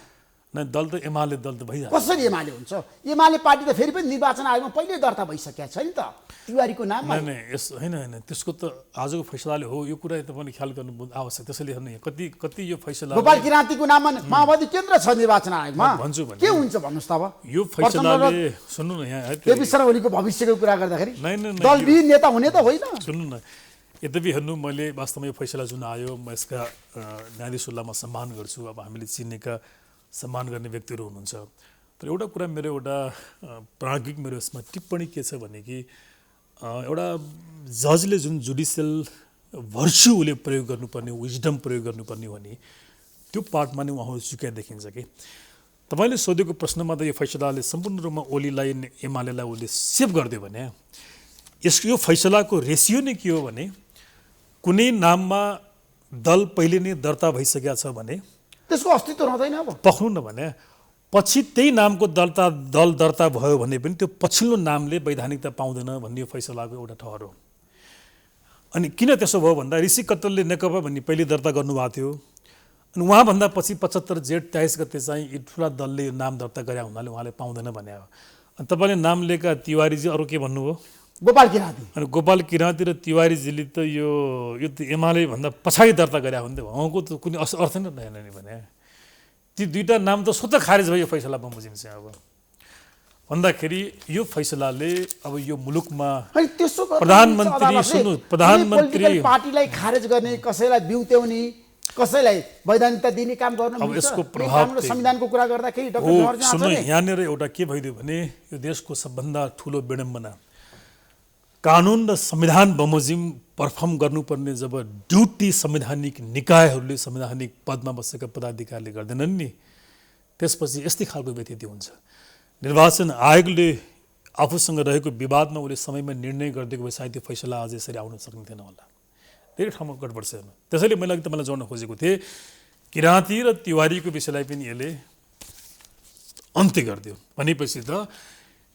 न दल त एमाले दल त भइहाल्छ। कसरी एमाले हुन्छ? एमाले पार्टी त फेरि पनि निर्वाचन आयोगमा पहिले दर्ता भइसकेको छ नि त तिवारीको नाममा। होइन त्यसको त आजको फैसलाले हो, यो कुरा तपाईँले ख्याल गर्नु आवश्यक। त्यसैले हेर्नु कति यो फैसला गोपाल किराँतीको नाममा माओवादी केन्द्र छ निर्वाचन आयोगमा, भन्छु भने के हुन्छ भन्नुहोस् त अब? यो फैसलाले सुन्नु न यहाँ केपी शर्मा ओलीको भविष्यको कुरा गर्दाखेरि नहीं दलविहीन नेता हुने त होइन। सुन्नु न, यद्यपि हेर्नु मैले वास्तवमा यो फैसला जुन आयो म यसका न्यायाधीशहरूलाई म सम्मान गर्छु। अब हामीले चिनेका सम्मान गर्ने व्यक्तिहरू हुनुहुन्छ। तर एउटा कुरा मेरो एउटा प्राज्ञिक मेरो यसमा टिप्पणी के छ भने कि एउटा जजले जुन जुडिसियल भर्च्यु उसले प्रयोग गर्नुपर्ने, विजडम प्रयोग गर्नुपर्ने हो नि त्यो पार्टमा नै उहाँहरू चुक्या देखिन्छ कि तपाईँले सोधेको प्रश्नमा त यो फैसलाले सम्पूर्ण रूपमा ओलीलाई एमालेलाई उसले सेभ गरिदियो भने यो फैसलाको रेसियो नै के हो भने कुनै नाममा दल पहिले नै दर्ता भइसकेका छ भने त्यसको अस्तित्व रहँदैन। अब पक्नु न भने पछि त्यही नामको दल दर्ता भयो भने पनि त्यो पछिल्लो नामले वैधानिकता पाउँदैन भन्ने यो फैसलाको एउटा ठहर हो। अनि किन त्यसो भयो भन्दा ऋषि कत्तलले नेकपा भन्ने पहिले दर्ता गर्नुभएको थियो अनि उहाँभन्दा पछि 75 जेठ 23 गते चाहिँ यी ठुला दलले नाम दर्ता गरे हुनाले उहाँले पाउँदैन भने हो। अनि तपाईँले नाम लिएका तिवारीजी अरू के भन्नुभयो? गोपाल किराँती अनि गोपाल किराँती र तिवारीजीले त यो त एमाले भन्दा पछाडि दर्ता गरे हुन्थ्यो उहाँको त कुनै अर्थ नै रहेन नि भने ती दुईटा नाम त स्वतः खारेज भयो यो फैसला बमोजिम चाहिँ अब भन्दाखेरि यो फैसलाले अब यो मुलुकमा अनि त्यसो गर्दा प्रधानमन्त्री अदालतले सुन्नु कुनै प्रधानमन्त्री पोलिटिकल पार्टीलाई खारेज गर्ने कसैलाई बिउत्याउने कसैलाई वैधानिकता दिने काम गर्न अब मिल्छ? यसको यही प्रभाव कानुन र चाहिँ- संविधानको कुरा गर्दाखेरि हो डाक्टर जवाहरलाल सुन्नु आचार्य यहाँनिर एउटा के भइदियो भने यो देशको सबभन्दा ठुलो विडम्बना कानुन र संविधान बमोजिम पर्फर्म गर्नुपर्ने जब ड्युटी संवैधानिक निकायहरूले संवैधानिक पदमा बसेका पदाधिकारीले गर्दैनन् नि त्यसपछि यस्तै खालको व्यथिति हुन्छ। निर्वाचन आयोगले आफूसँग रहेको विवादमा उसले समयमा निर्णय गरिदिएको भए सायद त्यो फैसला अझै यसरी आउन सक्ने थिएन होला। धेरै ठाउँमा गडबड छ। त्यसैले मैले अघि तपाईँलाई जोड्न खोजेको थिएँ किराँती र तिवारीको विषयलाई पनि यसले अन्त्य गरिदियो भनेपछि त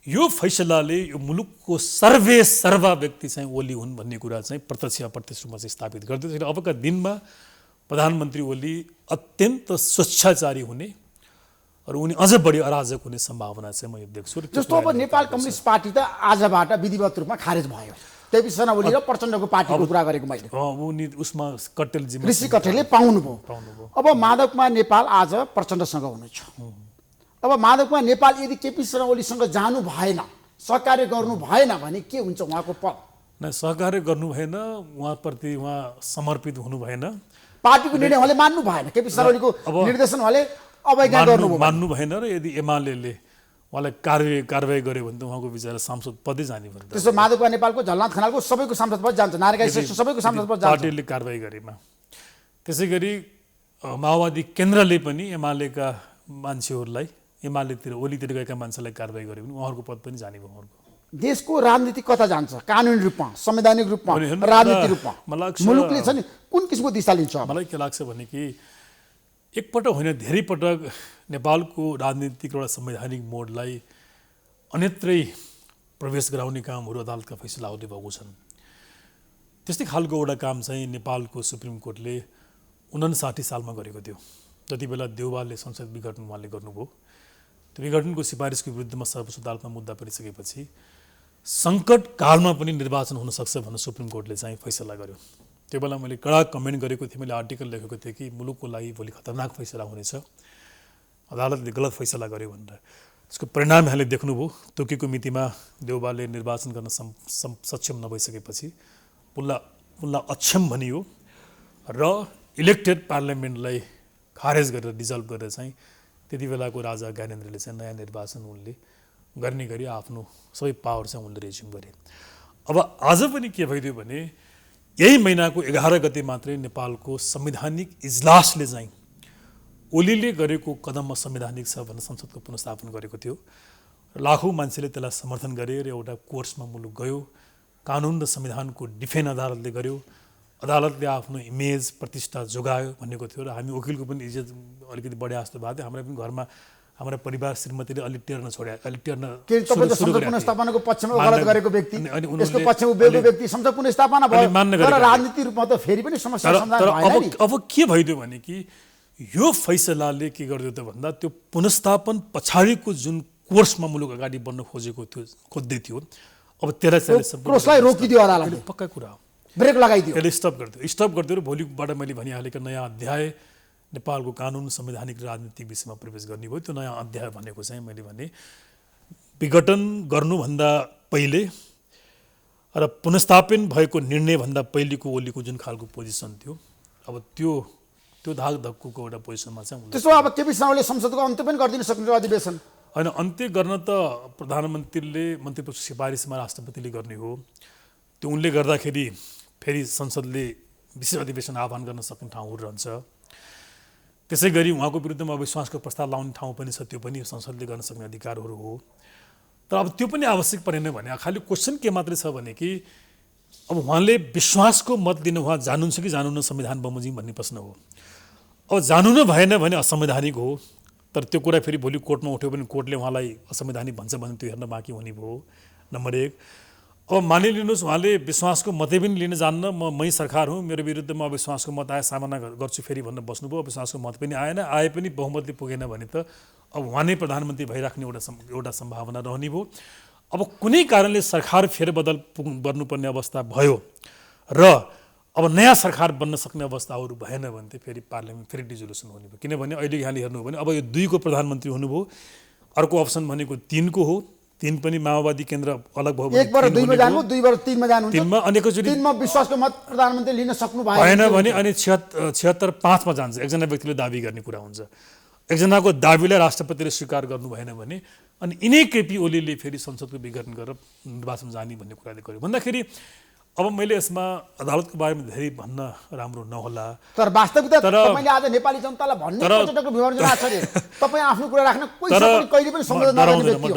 यो फैसलाले यो मुलुकको सर्वा व्यक्ति चाहिँ ओली हुन् भन्ने कुरा चाहिँ प्रत्यक्ष अप्रत्यक्ष रूपमा चाहिँ स्थापित गरिदियो। त्यसैले अबका दिनमा प्रधानमन्त्री ओली अत्यन्त स्वच्छाचारी हुने र उनी अझ बढी अराजक हुने सम्भावना चाहिँ म यो देख्छु। जस्तो अब नेपाल कम्युनिस्ट पार्टी त आजबाट विधिवत रूपमा खारेज भयो। केपी शर्मा ओली र प्रचण्डको पार्टीको कुरा गरेको मैले उनी उसमा कट्टेलजीमा ऋषि कटेलले पाउनुभयो। अब माधवकुमार नेपाल आज प्रचण्डसँग हुनुहुन्छ। अब माधवकुमार नेपाल यदि केपी शर्मा ओलीसँग जानु भएन सहकार्य गर्नु भएन भने के हुन्छ उहाँको पद? न सहकार्य गर्नु भएन उहाँप्रति उहाँ समर्पित हुनु भएन पार्टीको निर्णय उहाँले मान्नु भएन केपी शर्मा ओलीको निर्देशन उहाँले अवज्ञा गर्नुभयो। मान्नु भएन र यदि एमाले उहाँलाई कारवाही गर्यो भने त उहाँको विचार सांसद पदै जाने भने त्यसो माधवकुमार नेपालको झलनाथ खनालको सबैको सांसद पद जान्छ, नारायण श्रेष्ठ सबैको सांसद पद जान्छ। पार्टीले कारवाही गरेमा त्यसै गरी माओवादी केन्द्रले पनि एमालेका मान्छेहरूलाई एमालेतिर ओलीतिर गएका मान्छेलाई कारवाही गर्यो भने उहाँहरूको पद पनि जाने भयो उहाँहरूको। देशको राजनीति कता जान्छ? कानुनी रूपमा संवैधानिक रूपमा अनि हेर्नु, राजनीति रूपमा मलाई लाग्छ- मुलुकले छ नि कुन किसिमको दिशा लिन्छ? मलाई के लाग्छ भने कि एकपटक होइन धेरै पटक नेपालको राजनीतिक एउटा संवैधानिक मोडलाई अन्यत्रै प्रवेश गराउने कामहरू अदालतका फैसलाहरूले भएको छन्। त्यस्तै खालको एउटा काम चाहिँ नेपालको सुप्रिम कोर्टले 59 सालमा गरेको थियो। जति बेला देउवालले संसद विघटन उहाँले गर्नुभयो त्यो विघटनको सिफारिसको विरुद्धमा सर्वोच्च अदालतमा मुद्दा परिसकेपछि सङ्कट कालमा पनि निर्वाचन हुन सक्छ भनेर सुप्रिम कोर्टले चाहिँ फैसला गर्यो। त्यो बेला मैले कडा कमेन्ट गरेको थिएँ, मैले आर्टिकल लेखेको थिएँ कि मुलुकको लागि भोलि खतरनाक फैसला हुनेछ, अदालतले गलत फैसला गर्यो भनेर। यसको परिणाम यहाँले देख्नुभयो। तोकेको मितिमा देउवाले निर्वाचन गर्न सक्षम नभइसकेपछि उनलाई अक्षम भनियो र इलेक्टेड पार्लियामेन्टलाई खारेज गरेर डिजल्भ गरेर चाहिँ त्यति बेलाको राजा ज्ञानेन्द्रले चाहिँ नयाँ निर्वाचन उनले गर्ने गरी आफ्नो सबै पावर चाहिँ उनले रेज्युम गरे। अब आज पनि के भइदियो भने यही महिनाको 11 गते मात्रै नेपालको संवैधानिक इजलासले चाहिँ ओलीले गरेको कदम संवैधानिक छ भनेर संसदको पुनर्स्थापन गरेको थियो। लाखौँ मान्छेले त्यसलाई समर्थन गरे र एउटा कोर्समा मुलुक गयो। कानुन र संविधानको डिफेन अदालतले गर्यो। अदालतले आफ्नो इमेज प्रतिष्ठा जोगायो भनेको थियो र हामी वकिलको पनि इज्जत अलिकति बढे जस्तो भएको थियो। हाम्रो पनि घरमा हाम्रो परिवार श्रीमतीले अलिक टेर्न छोड्या अलिक टेर्न संसद पुनर्स्थापनाको पक्षमा गलत गरेको व्यक्ति यसको पक्षमा उभिएको व्यक्ति संसद पुनर्स्थापना भयो तर राजनीति रूपमा त फेरि पनि समस्या समाधान भएन नि। अब के भइदियो भने कि यो फैसलाले के गर्यो त भन्दा त्यो पुनर्स्थापन पछाडिको जुन कोर्समा मुलुक अगाडि बढ्न खोज्दै थियो अब त्यसलाई कोर्सलाई रोकिदियो अदालतले। पक्का कुरा हो, ब्रेक लगाइदियो, यसले स्टप गरिदियो र भोलिबाट मैले भनिहालेको नयाँ अध्याय नेपालको कानुन संवैधानिक राजनीतिक विषयमा प्रवेश गर्ने भयो। त्यो नयाँ अध्याय भनेको चाहिँ मैले भने विघटन गर्नुभन्दा पहिले र पुनर्स्थापन भएको निर्णयभन्दा पहिलेको ओलीको जुन खालको पोजिसन थियो अब त्यो धाक धक्कुको एउटा पोजिसनमा चाहिँ त्यसो अब केपी शर्माले संसदको अन्त्य पनि गरिदिन सक्नुहुन्छ अधिवेशन होइन। अन्त्य गर्न त प्रधानमन्त्रीले मन्त्रीपरिषद सिफारिसमा राष्ट्रपतिले गर्ने हो। त्यो उनले गर्दाखेरि फेरि संसदले विशेष अधिवेशन आह्वान गर्न सक्ने ठाउँहरू रहन्छ। त्यसै गरी उहाँको विरुद्धमा अविश्वासको प्रस्ताव लाउने ठाउँ पनि छ, त्यो पनि संसदले गर्न सक्ने अधिकारहरू हो। तर अब त्यो पनि आवश्यक परेन भने खालि क्वेसन के मात्रै छ भने कि अब उहाँले विश्वासको मत दिन उहाँ जानुहुन्छ कि जानुहुन्न संविधान बमोजिम भन्ने प्रश्न हो। अब जानु नै भएन भने असंवैधानिक हो। तर त्यो कुरा फेरि भोलि कोर्टमा उठ्यो भने कोर्टले उहाँलाई असंवैधानिक भन्छ भने त्यो हेर्न बाँकी हुने भयो नम्बर 1। अब मानिलिनुहोस् उहाँले विश्वासको मतै पनि लिन जान्न, मै सरकार हुँ, मेरो विरुद्धमा अविश्वासको मत आए सामना गर्छु फेरि भनेर बस्नुभयो। अविश्वासको मत पनि आएन, आए पनि बहुमतले पुगेन भने त अब उहाँ नै प्रधानमन्त्री भइराख्ने एउटा सम्भावना रहने भयो। अब कुनै कारणले सरकार फेरबदल गर्नुपर्ने अवस्था भयो र अब नयाँ सरकार बन्न सक्ने अवस्थाहरू भएन भने चाहिँ फेरि पार्लियामेन्ट फेरि डिजोल्युसन हुने भयो। किनभने अहिले यहाँले हेर्नु हो भने अब यो 2 को प्रधानमन्त्री हुनुभयो, अर्को अप्सन भनेको 3 को हो। 3 पनि माओवादी केन्द्र अलग भयो भने 1 बाट 2 मा जानु, 2 बाट 3 मा जानु, 3 मा अनेकचोटि 3 मा विश्वासको मत प्रधानमन्त्री लिन सक्नु भएन भने अनि 76-5 मा जान्छ। एकजना व्यक्तिले दाबी गर्ने कुरा हुन्छ। एकजनाको दाबीलाई राष्ट्रपतिले स्वीकार गर्नु भएन भने अनि यिनै केपी ओलीले फेरि संसदको विघटन गरेर निर्वाचन जाने भन्ने कुराले गर्यो भन्दाखेरि अब मैले यसमा अदालतको बारेमा धेरै भन्न राम्रो नहोला, तर वास्तविकता तपाईले आज नेपाली जनतालाई भन्ने पटकको विमर्शन आछरे तपाई आफ्नो कुरा राख्न कोही कहिले पनि सम्बोधन नगर्ने व्यक्ति हो।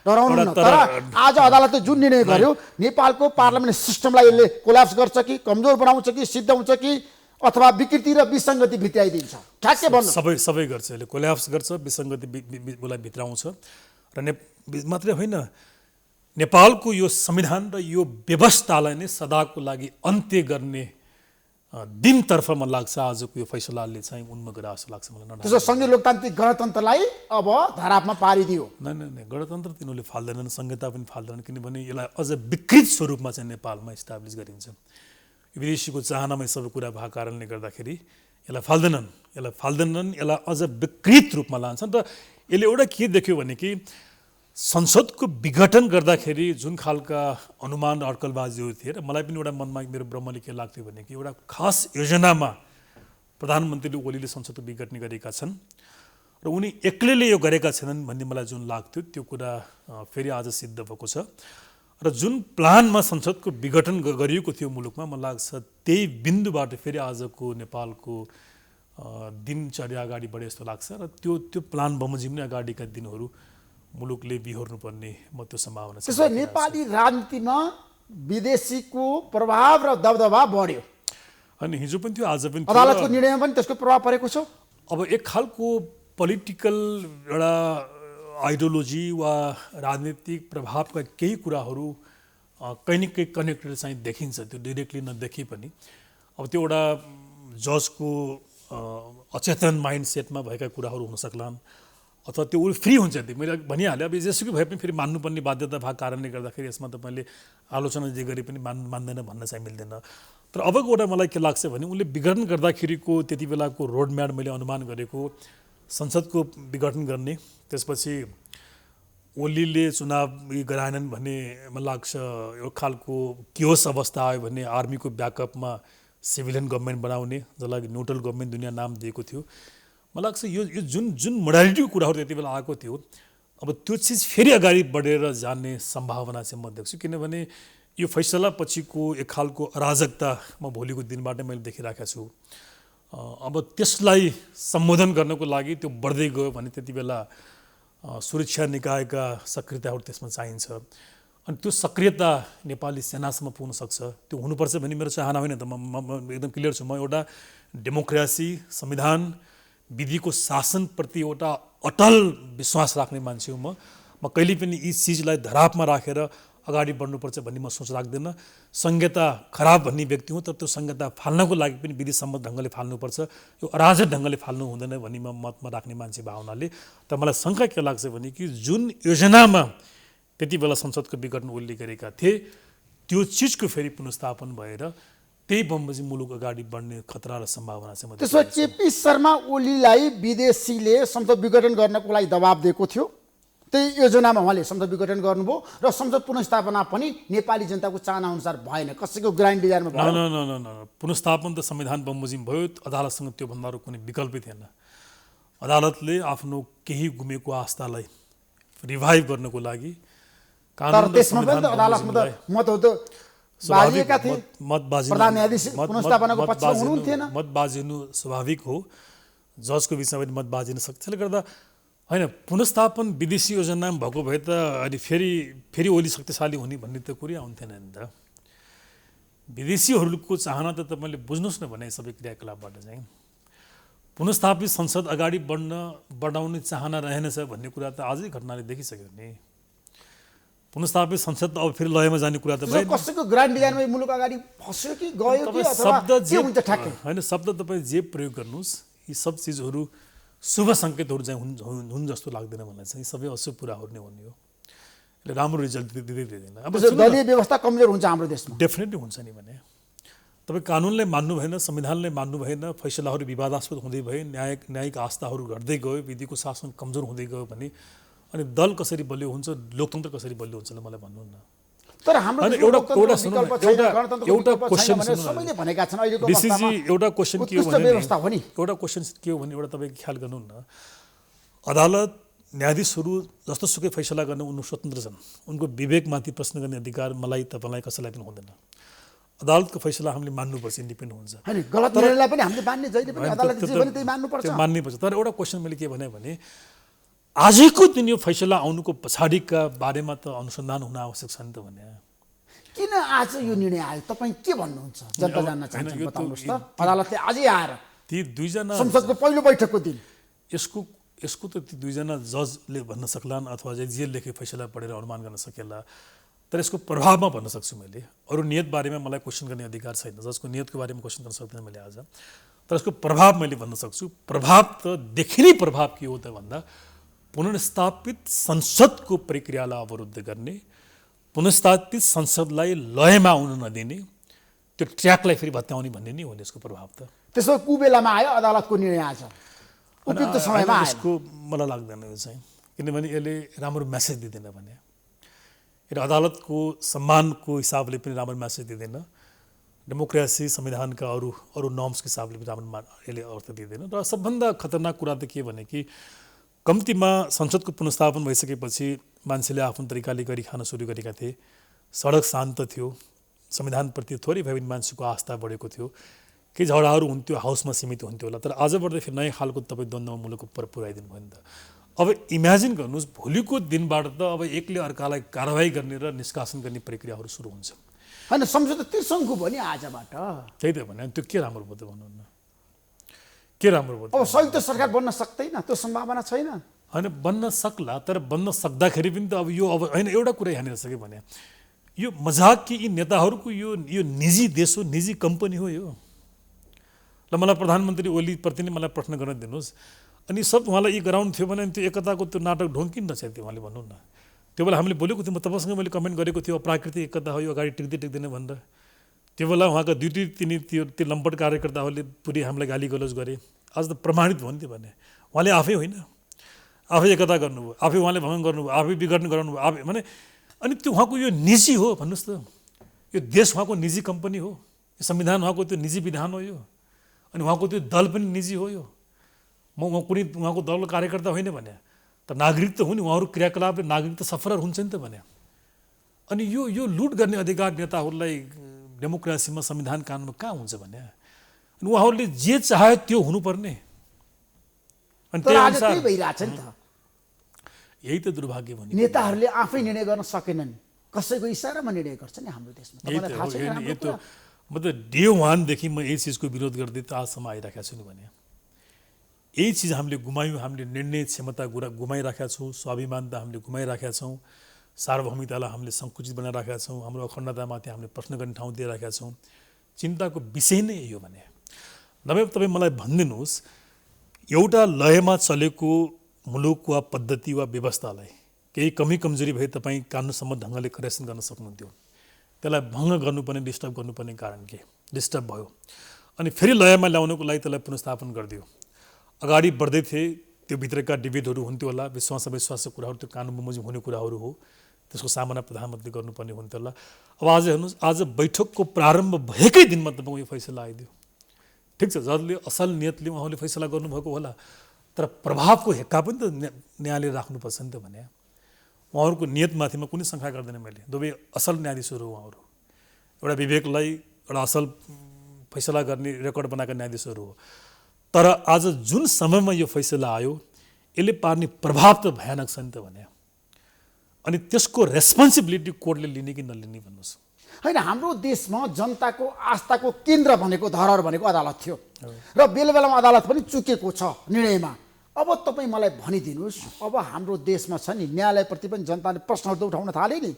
डराउँदैन। तर आज अदालतले जुन निर्णय गर्यो, नेपालको पार्लियामेन्ट सिस्टमलाई यसले कोल्याप्स गर्छ कि कमजोर बनाउँछ कि सिद्धाउँछ कि अथवा विकृति र विसङ्गति भित्र्याइदिन्छ, ठ्याक्कै भन्नु। सबै गर्छ, यसले कोल्याप्स गर्छ, विसङ्गति बोलाई भित्राउँछ र मात्रै होइन, नेपालको यो संविधान र यो व्यवस्थालाई नै सदाको लागि अन्त्य गर्ने दिनतर्फ मलाई लाग्छ आजको यो फैसलाले चाहिँ उन्मुख गरे जस्तो लाग्छ मलाई। त्यसो संघीय लोकतान्त्रिक गणतन्त्रलाई अब धरापमा पारिदियो। नै गणतन्त्र तिनीहरूले फाल्दैनन्, संहिता पनि फाल्दैनन्, किनभने यसलाई अझ विकृत स्वरूपमा चाहिँ नेपालमा इस्टाब्लिस गरिन्छ। विदेशीको चाहनामै सबै कुरा भएको कारणले गर्दाखेरि यसलाई फाल्दैनन्, यसलाई अझ विकृत रूपमा लान्छन्। र यसले एउटा के देख्यो भने कि संसदको विघटन गर्दाखेरि जुन खालका अनुमान र अड्कलबाजीहरू थिए, र मलाई पनि एउटा मनमा मेरो ब्रह्मले के लाग्थ्यो भने कि एउटा खास योजनामा प्रधानमन्त्रीले ओलीले संसदको विघटन गरेका छन् र उनी एक्लैले यो गरेका छैनन् भन्ने मलाई जुन लाग्थ्यो त्यो कुरा फेरि आज सिद्ध भएको छ। र जुन प्लानमा संसदको विघटन गरिएको थियो मुलुकमा, मलाई लाग्छ त्यही बिन्दुबाट फेरि आजको नेपालको दिनचर्या अगाडि बढे जस्तो लाग्छ र त्यो प्लान बमोजिम नै अगाडिका दिनहरू मुलुकले बिहोर्नुपर्ने म त्यो सम्भावना छ। त्यसो नेपाली राजनीतिमा विदेशीको प्रभाव र दबदबा बढ्यो, अनि हिजो पनि थियो, आज पनि अदालतको निर्णयमा पनि त्यसको प्रभाव परेको छ। अब एक खालको पोलिटिकल एउटा आइडियोलोजी वा राजनीतिक प्रभावका केही कुराहरू कहीँ न कहीँ कनेक्टेड चाहिँ देखिन्छ, त्यो डिरेक्टली नदेखि पनि। अब त्यो एउटा जजको अचेतन माइन्डसेटमा भएका कुराहरू हुन सक्लान्, अथवा त्यो फ्री हुन्छ। त्यो मैले भनिहालेँ, अब जेसुकै भए पनि फेरि मान्नुपर्ने बाध्यता भएको कारणले गर्दाखेरि यसमा तपाईँले आलोचना जे गरे पनि मान्दैन भन्न चाहिँ मिल्दैन। तर अबको एउटा मलाई के लाग्छ भने उनले विघटन गर्दाखेरिको त्यति बेलाको रोडम्याप मैले अनुमान गरेको संसदको विघटन गर्ने, त्यसपछि ओलीले चुनाव गराएनन् भन्ने मलाई लाग्छ यो खालको कियोस अवस्था आयो भने आर्मीको ब्याकअपमा सिभिलियन गभर्मेन्ट बनाउने, जसलाई न्युट्रल गभर्मेन्ट दुनियाँ नाम दिएको थियो। मलाई लाग्छ यो जुन मोडालिटीको कुराहरू त्यति बेला आएको थियो, अब त्यो चिज फेरि अगाडि बढेर जाने सम्भावना चाहिँ म देख्छु। किनभने यो फैसला पछिको एक खालको अराजकता म भोलिको दिनबाट मैले देखिरहेको छु। अब त्यसलाई सम्बोधन गर्नको लागि त्यो बढ्दै गयो भने त्यति बेला सुरक्षा निकायका सक्रियताहरू त्यसमा चाहिन्छ, अनि त्यो सक्रियता नेपाली सेनासम्म पुग्न सक्छ। त्यो हुनुपर्छ भन्ने मेरो चाहना होइन त, म एकदम क्लियर छु। म एउटा डेमोक्रेसी, संविधान, विधिको शासनप्रति एउटा अटल विश्वास राख्ने मान्छे हो। म कहिले पनि यी चिजलाई धरापमा राखेर अगाडि बढ्नुपर्छ भन्ने म सोच राख्दिनँ। संहिता खराब भन्ने व्यक्ति हुँ, तर त्यो संहिता फाल्नको लागि पनि विधिसम्मत ढङ्गले फाल्नुपर्छ, यो अराजक ढङ्गले फाल्नु हुँदैन भन्ने म मतमा राख्ने मान्छे भावनाले। तर मलाई शङ्का के लाग्छ भने कि जुन योजनामा त्यति बेला संसदको विघटन ओलीले गरेका थिए, त्यो चिजको फेरि पुनर्स्थापन भएर त्यही बमोजिम मुलुक अगाडि बढ्ने खतरा र सम्भावना चाहिँ। त्यसो केपी शर्मा ओलीलाई विदेशीले संसद विघटन गर्नको लागि दबाब दिएको थियो, त्यही योजनामा उहाँले संसद विघटन गर्नुभयो र संसद पुनर्स्थापना पनि नेपाली जनताको चाहना अनुसार भएन, कसैको ग्रान्ड डिजाइनमा भयो। न पुनर्स्थापन त संविधान बमोजिम भयो, अदालतसँग त्योभन्दा अरू कुनै विकल्पै थिएन। अदालतले आफ्नो केही गुमेको आस्थालाई रिभाइभ गर्नको लागि तर त्यसमा पनि त अदालतमा त मतहरू बाजिएका थिए, प्रधान न्यायाधीश पुनर्स्थापनाको पक्षमा हुनुहुन्थेन। मत बाजिनु स्वाभाविक हो, जजको बिचमा पनि मत बाजिन सक्छ। त्यसले गर्दा होइन, पुनर्स्थापन विदेशी योजनामा भएको भए त अनि फेरि ओली शक्तिशाली हुने भन्ने त कुरै आउँथेन नि त। विदेशीहरूको चाहना त तपाईँले बुझ्नुहोस् न भने सबै क्रियाकलापबाट चाहिँ पुनर्स्थापित संसद अगाडि बढाउने चाहना रहेनछ भन्ने कुरा त आजै घटनाले देखिसक्यो नि। पुनर्स्थापित संसद अब फेरि लयमा जाने कुरा त भएन। कसैको ग्रान्ड डिजाइनमा मुलुक अगाडि फस्यो कि गयो कि अथवा के हुन्छ ठ्याक्कै होइन, शब्द तपाईँ जे प्रयोग गर्नुहोस्, यी सब चिजहरू शुभ सङ्केतहरू चाहिँ हुन् जस्तो लाग्दैन मलाई चाहिँ। सबै अशुभ कुराहरू नै हुने हो। राम्रो रिजल्ट दिँदैन। अब त्यसो दलीय व्यवस्था कमजोर हुन्छ हाम्रो देशमा। डेफिनेटली हुन्छ नि भने तपाईँ कानुनलाई मान्नु भएन, संविधानलाई मान्नु भएन, फैसलाहरू विवादास्पद हुँदै भए, न्यायिक आस्थाहरू घट्दै गयो, विधिको शासन कमजोर हुँदै गयो भने अनि दल कसरी बलियो हुन्छ, लोकतन्त्र कसरी बलियो हुन्छ मलाई भन्नु न। तर हाम्रो होइन, देशमा एउटा लोकतन्त्रको सुन्नु न, विकल्प छैन, एउटा- गणतन्त्रको एउटा विकल्प question छैन भनेर सुन्नु न। सबैले भनेका छन् अहिलेको ऋषिजी, अवस्थामा। एउटा क्वेसन के हो उत्कृष्ट भने व्यवस्था हो नि। एउटा क्वेसन के हो भने एउटा तपाईँ ख्याल गर्नु न, अदालत न्यायाधीशहरू जस्तो सुकै फैसला गर्न उनी स्वतन्त्र छन्, उनको विवेकमाथि प्रश्न गर्ने अधिकार मलाई तपाईँलाई कसैलाई पनि हुँदैन। अदालतको फैसला हामीले मान्नुपर्छ, इन्डिपेन्डेन्ट हुन्छ, हैन गलत निर्णयलाई पनि हामीले मान्ने, जहिले पनि अदालतले जे भने त्यही मान्नुपर्छ। त्यो मान्नुपर्छ। तर एउटा क्वेसन मैले के भने आजको दिन यो फैसला आउनुको पछाडिका बारेमा त अनुसन्धान हुन आवश्यक छ नि त भने। किन आज यो निर्णय आयो तपाईँ के भन्नुहुन्छ? जनता जान्न होइन, चाहन्छ, यो त- बताउनुहोस् त। अदालतले आजै आएर ती दुईजना संसदको पहिलो बैठकको दिन यसको त ती दुईजना जजले भन्न सक्लान् अथवा जे लेखे फैसला पढेर अनुमान गर्न सकेला, तर यसको प्रभावमा भन्न सक्छु मैले। अरू नियत बारेमा मलाई क्वेसन गर्ने अधिकार छैन, जसको नियतको बारेमा क्वेसन गर्न सक्दैन मैले आज। तर यसको प्रभाव मैले भन्न सक्छु। प्रभाव त देखिने प्रभाव के हो त भन्दा पुनर्स्थापित संसदको प्रक्रियालाई अवरुद्ध गर्ने, पुनर्स्थापित संसदलाई लयमा आउन नदिने, त्यो ट्र्याकलाई फेरि भत्याउने भन्ने नै हो यसको प्रभाव त। त्यसो कुबेलामा आयो अदालतको निर्णय आज, उपयुक्त समयमा आयो। यसको मलाई लाग्दैन यो चाहिँ, किनभने यसले राम्रो मेसेज दिँदैन भने, र अदालतको सम्मानको हिसाबले पनि राम्रो मेसेज दिँदैन, डेमोक्रेसी संविधानका अरू नर्म्सको हिसाबले पनि राम्रो यसले अर्थ दिँदैन। र सबभन्दा खतरनाक कुरा त के भने कि कम्तीमा संसदको पुनर्स्थापन भइसकेपछि मान्छेले आफ्नो तरिकाले गरी खान सुरु गरेका थिए, सडक शान्त थियो, संविधानप्रति थोरै भए पनि मान्छेको आस्था बढेको थियो, केही झगडाहरू हुन्थ्यो, हाउसमा सीमित हुन्थ्यो होला। तर आजबाट फेरि नयाँ खालको तपाईँ द्वन्द्वमा मुलुक पुऱ्याइदिनु भयो नि त। अब इमेजिन गर्नुहोस् भोलिको दिनबाट त अब एकले अर्कालाई कारवाही गर्ने र निष्कासन गर्ने प्रक्रियाहरू सुरु हुन्छ। होइन संसद त्रिशङ्कु भयो नि आजबाट। त्यही त भने त्यो के राम्रो भयो त भन्नु न, के राम्रो भयो त? अब संयुक्त सरकार बन्न सक्दैन, त्यो सम्भावना छैन। होइन बन्न सक्ला, तर बन्न सक्दाखेरि पनि त अब यो अब होइन एउटा कुरा यहाँनिर छ कि भने यो मजाक कि यी नेताहरूको यो निजी देश हो, निजी कम्पनी हो यो। ल मलाई प्रधानमन्त्री ओलीप्रति नै मलाई प्रश्न गर्न दिनुहोस्, अनि सब उहाँलाई यी गराउनु थियो भने त्यो एकताको त्यो नाटक ढोङ किन नचाहियो उहाँले भन्नु न। त्यो बेला हामीले बोलेको थियौँ, तपाईँसँग मैले कमेन्ट गरेको थियो प्राकृतिक एकता हो, यो अगाडि टिक्दैन भनेर। त्यो बेला उहाँका दुई त्यो लम्पट कार्यकर्ताहरूले पुरै हामीलाई गाली गलोज गरे। आज त प्रमाणित भयो नि त्यो भने उहाँले आफै होइन, आफै एकता गर्नुभयो, आफै उहाँले भङ्ग गर्नुभयो, आफै विघटन गराउनु भयो, आफै भने। अनि त्यो उहाँको यो निजी हो भन्नुहोस् त, यो देश उहाँको निजी कम्पनी हो, यो संविधान उहाँको त्यो निजी विधान हो यो, अनि उहाँको त्यो दल पनि निजी हो यो। म कुनै उहाँको दलको कार्यकर्ता होइन भने, तर नागरिक त हुन् उहाँहरू, क्रियाकलापले नागरिक त सफर हुन्छ नि त भने। अनि यो लुट गर्ने अधिकार नेताहरूलाई डेमोक्रेसीमा संविधान कानुनमा कहाँ हुन्छ भने, अनि उहाँहरूले जे चाह्यो त्यो हुनुपर्ने। अनि तर त्यही आज अनुसार त्यही भइरहेछ नि त। यही त दुर्भाग्य भने नेताहरूले आफै निर्णय गर्न सकेनन्, कसैको इसारामा निर्णय गर्छ नि हाम्रो देशमा। यही तपाईँलाई थाहा त छैन हाम्रो हो। कुरा? मतलब डे वानदेखि म यही चिजको विरोध गर्दै त आजसम्म आइरहेको छु नि भने। यही चिज हामीले गुमायौँ, हामीले निर्णय क्षमता गुमाइराखेका छौँ, स्वाभिमान त हामीले गुमाइराखेका छौँ, सार्वभौमिकतालाई हामीले सङ्कुचित बनाइराखेका छौँ, हाम्रो अखण्डतामाथि हामीले प्रश्न गर्ने ठाउँ दिइराखेका छौँ। चिन्ताको विषय नै यही हो भने। नभए तपाईँ मलाई भनिदिनुहोस्, एउटा लयमा चलेको मुलुक वा पद्धति वा व्यवस्थालाई केही कमी कमजोरी भए तपाईँ कानुनसम्म ढङ्गले करेक्सन गर्न सक्नुहुन्थ्यो, त्यसलाई भङ्ग गर्नुपर्ने, डिस्टर्ब गर्नुपर्ने कारण के? डिस्टर्ब भयो अनि फेरि लयमा ल्याउनको लागि त्यसलाई पुनर्स्थापन गरिदियो। अगाडि बढ्दै थिए, त्यो भित्रका डिबेटहरू हुन्थ्यो होला, विश्वास अविश्वासको कुराहरू, त्यो कानुन बमोजिम हुने कुराहरू हो, त्यसको सामना प्रधानमन्त्री गर्नुपर्ने हुन्थ्यो होला। अब आज हेर्नुहोस्, आज बैठकको प्रारम्भ भएकै दिनमा तपाईँको यो फैसला आइदियो। ठिक छ, जसले असल नियतले उहाँले फैसला गर्नुभएको होला, तर प्रभावको हेक्का पनि त न्यायालयले राख्नुपर्छ नि त भने। उहाँहरूको नियतमाथि म कुनै शङ्का गर्दैन मैले, दुवै असल न्यायाधीशहरू हो उहाँहरू, एउटा विवेकलाई एउटा असल फैसला गर्ने रेकर्ड बनाएका न्यायाधीशहरू हो। तर आज जुन समयमा यो फैसला आयो, यसले पार्ने प्रभाव त भयानक छ नि त भने। अनि त्यसको रेस्पोन्सिबिलिटी कोर्टले लिने कि नलिने भन्नुहोस्। होइन, हाम्रो देशमा जनताको आस्थाको केन्द्र भनेको, धरोहर भनेको अदालत थियो, र बेला बेलामा अदालत पनि चुकेको छ निर्णयमा। अब तपाईँ मलाई भनिदिनुहोस्, अब हाम्रो देशमा छ नि न्यायालयप्रति पनि जनताले प्रश्नहरू त उठाउन थाले नि,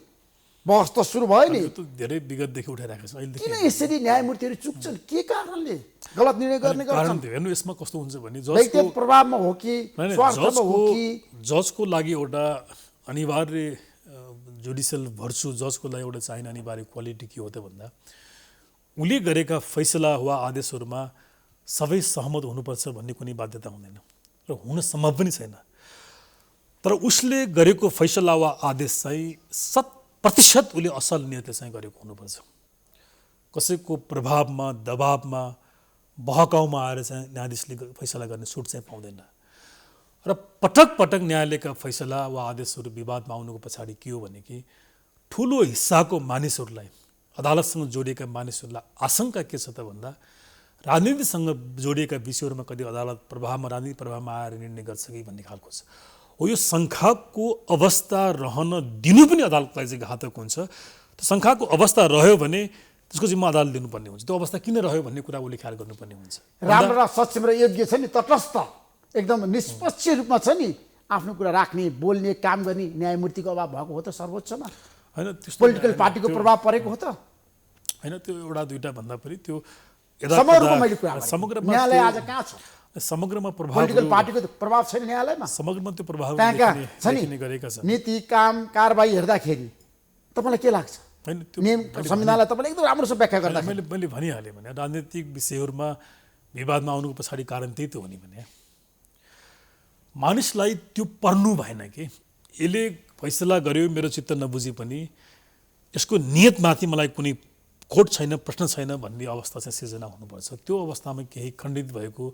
बहस त सुरु भयो नि। यो त धेरै विगतदेखि उठाइरहेको छ। अहिलेदेखि किन यसरी न्यायमूर्तिहरू चुक्छन्? के कारणले गलत निर्णय गर्ने कारण गर्छन्? थियो हेर्नु, यसमा कस्तो हुन्छ भने व्यक्तिगत प्रभावमा हो कि स्वार्थमा हो कि? जजको लागि एउटा अनिवार्य जुडिसियल भर्चु जजको लागि एउटा चाहिने अनिवार्य क्वालिटी के हो त भन्दा उले गरेका फैसला वा आदेशहरूमा सबै सहमत हुनुपर्छ भन्ने कुनै बाध्यता हुँदैन र हुन सम्भव पनि छैन। तर उसले गरेको फैसला वा आदेश चाहिँ 100% उसले असल नियतले चाहिँ गरेको हुनुपर्छ। कसैको प्रभावमा, दबावमा, बहकाउमा आएर चाहिँ न्यायाधीशले फैसला गर्ने छुट चाहिँ पाउँदैन। र पटक पटक न्यायालयका फैसला वा आदेशहरू विवादमा आउनुको पछाडि के हो भने कि ठुलो हिस्साको मानिसहरूलाई, अदालतसँग जोडिएका मानिसहरूलाई आशंका के छ त भन्दा राजनीतिसँग जोडिएका विषयहरूमा कति अदालत प्रभावमा, राजनीतिक प्रभावमा आएर निर्णय गर्छ कि भन्ने खालको छ। हो यो शङ्काको अवस्था रहन दिनु पनि अदालतलाई चाहिँ घातक हुन्छ। त्यो शङ्काको अवस्था रह्यो भने त्यसको जिम्मा अदालत दिनुपर्ने हुन्छ। त्यो अवस्था किन रह्यो भन्ने कुरा उसले ख्याल गर्नुपर्ने हुन्छ। राम्रो र सक्षम र योग्य छ नि, तटस्थ एकदम निष्पक्ष रूपमा छ नि, आफ्नो कुरा राख्ने, बोल्ने, काम गर्ने न्यायमूर्तिको अभाव भएको हो त सर्वोच्चमा? होइन, त्यस्तो पोलिटिकल पार्टीको प्रभाव परेको हो त? होइन, त्यो एउटा दुईटा भन्दा पनि त्यो समग्रमा मैले कुरा गरेँ। समग्रमा न्यायालय आज कहाँ छ? समग्रमा प्रभाव, पोलिटिकल पार्टीको प्रभाव छैन न्यायालयमा? समग्रमा त्यो प्रभाव छ नि, गरेका छन्। नीति, काम, कारबाही हेर्दाखेरि तपाईँलाई के लाग्छ? होइन, त्यो नियम संविधानलाई तपाईँले एकदम राम्रोसँग व्याख्या गर्दा मैले भनिहालेँ भने राजनीतिक विषयहरूमा विवादमा आउनुको पछाडि कारण त्यही त हो नि भने मानिसलाई त्यो पर्नु भएन कि यसले फैसला गर्यो मेरो चित्त नबुझी पनि यसको नियतमाथि मलाई कुनै खोट छैन, प्रश्न छैन भन्ने अवस्था चाहिँ सिर्जना हुनुपर्छ। त्यो अवस्थामा केही खण्डित भएको,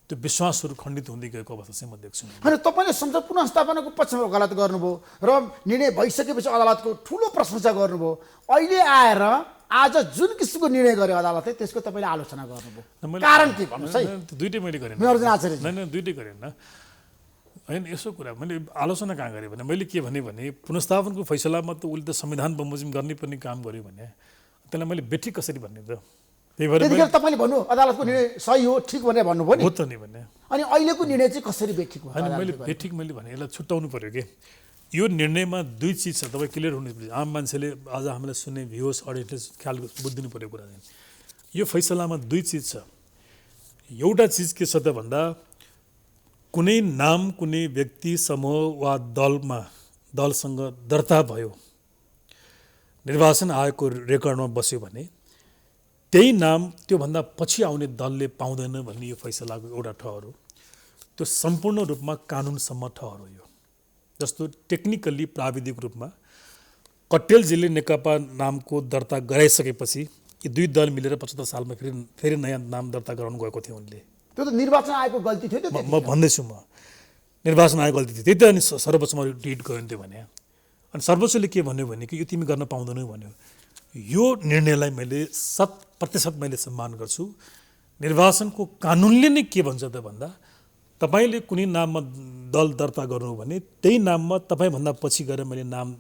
त्यो विश्वासहरू खण्डित हुँदै गएको अवस्था चाहिँ म देख्छु। होइन, तपाईँले संसद पुनःस्थापनाको पक्षमा गलत गर्नुभयो र निर्णय भइसकेपछि अदालतको ठुलो प्रशंसा गर्नुभयो। अहिले आएर आज जुन किसिमको निर्णय गर्यो अदालतले त्यसको तपाईँले आलोचना गर्नुभयो, कारण के भन्नुहोस् है? दुइटै मैले गरेँ। अर्जुन आचार्य दुइटै गरेन। होइन, यसो कुरा मैले आलोचना कहाँ गरेँ भने मैले के भने पुनर्स्थापनको फैसलामा त उसले त संविधान बमोजिम गर्नै पर्ने काम गर्यो भने त्यसलाई मैले बेठी कसरी भन्ने त? त्यही भएर त्यतिखेर तपाईँले भन्नु अदालतको निर्णय सही हो, ठिक भनेर भन्नुभयो नि? हो त नि भने। अनि अहिलेको निर्णय चाहिँ कसरी बेठिक हो? होइन, मैले बेठिक मैले भने यसलाई छुट्याउनु पर्यो कि यो निर्णयमा दुई चिज छ। तपाईँ क्लियर हुनु, आम मान्छेले आज हामीलाई सुन्ने भ्युवर्स अडियन्सले ख्याल बुझिदिनु पर्यो कुरा चाहिँ। यो फैसलामा दुई चिज छ। एउटा चिज के छ त भन्दा कुनै नाम कुनै व्यक्ति, समूह वा दलसँग दर्ता भयो, निर्वाचन आयोगको रेकर्डमा बस्यो भने त्यही नाम त्योभन्दा पछि आउने दलले पाउँदैन भन्ने यो फैसलाको एउटा ठहर हो। त्यो सम्पूर्ण रूपमा कानुनसम्म ठहर हो। यो जस्तो टेक्निकल्ली प्राविधिक रूपमा कट्टेलजीले नेकपा नामको दर्ता गराइसकेपछि यी दुई दल मिलेर 75 सालमा फेरि नयाँ नाम दर्ता गराउनु गएको थियो उनले। त्यो त निर्वाचन आयोगको गल्ती थियो। म भन्दैछु, म निर्वाचन आयोग गल्ती थियो, त्यही त अनि सर्वोच्चमा डिड गरिन्थ्यो भने। अनि सर्वोच्चले के भन्यो भने कि यो तिमी गर्न पाउँदैनौ भन्यो। यो निर्णयलाई मैले 100% मैले सम्मान गर्छु। निर्वाचनको कानुनले नै के भन्छ त भन्दा तपाईँले कुनै नाममा दल दर्ता गर्नु भने त्यही नाममा तपाईँभन्दा पछि गएर मैले नाम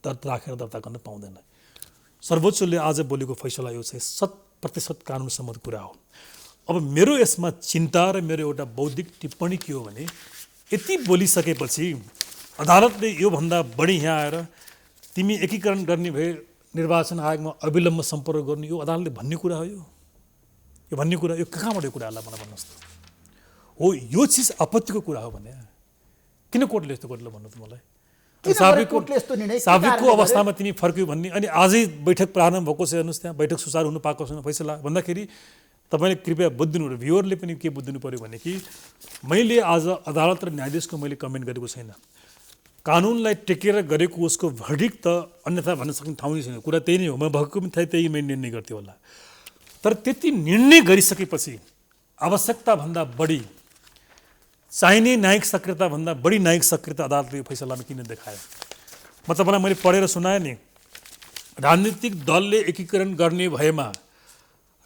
राखेर दर्ता गर्न पाउँदैन। सर्वोच्चले आज बोलेको फैसला यो चाहिँ 100% कानुनसम्मत कुरा हो। अब मेरो यसमा चिन्ता र मेरो एउटा बौद्धिक टिप्पणी के हो भने यति बोलिसकेपछि अदालतले योभन्दा बढी यहाँ आएर तिमी एकीकरण गर्ने भए निर्वाचन आयोगमा अविलम्ब सम्पर्क गर्नु, यो अदालतले भन्ने कुरा हो? यो भन्ने कुरा यो कहाँबाट यो कुराहरूलाई मलाई भन्नुहोस् त? हो, यो चिज आपत्तिको कुरा हो भने किन कोर्टले यस्तो गर्यो भन्नु त मलाई? साबिकको अवस्थामा तिमी फर्क्यौ भन्ने, अनि आजै बैठक प्रारम्भ भएको छ हेर्नुहोस्, त्यहाँ बैठक सुचारू हुनु पाएको छैन फैसला भन्दाखेरि तपाईँले कृपया बुझिदिनु र भ्युअरले पनि के बुझिदिनु पऱ्यो भने कि मैले आज अदालत र न्यायाधीशको मैले कमेन्ट गरेको छैन। कानुनलाई टेकेर गरेको उसको भर्डिक्ट त अन्यथा भन्न सक्ने ठाउँ नै छैन। कुरा त्यही नै हो। म भएको पनि थाहा त्यही मैले निर्णय गर्थ्यो होला। तर त्यति निर्णय गरिसकेपछि आवश्यकताभन्दा बढी चाहिने न्यायिक सक्रियताभन्दा बढी न्यायिक सक्रियता अदालतले यो फैसलामा किन देखायो? म तपाईँलाई मैले पढेर सुनाएँ नि। राजनीतिक दलले एकीकरण गर्ने भएमा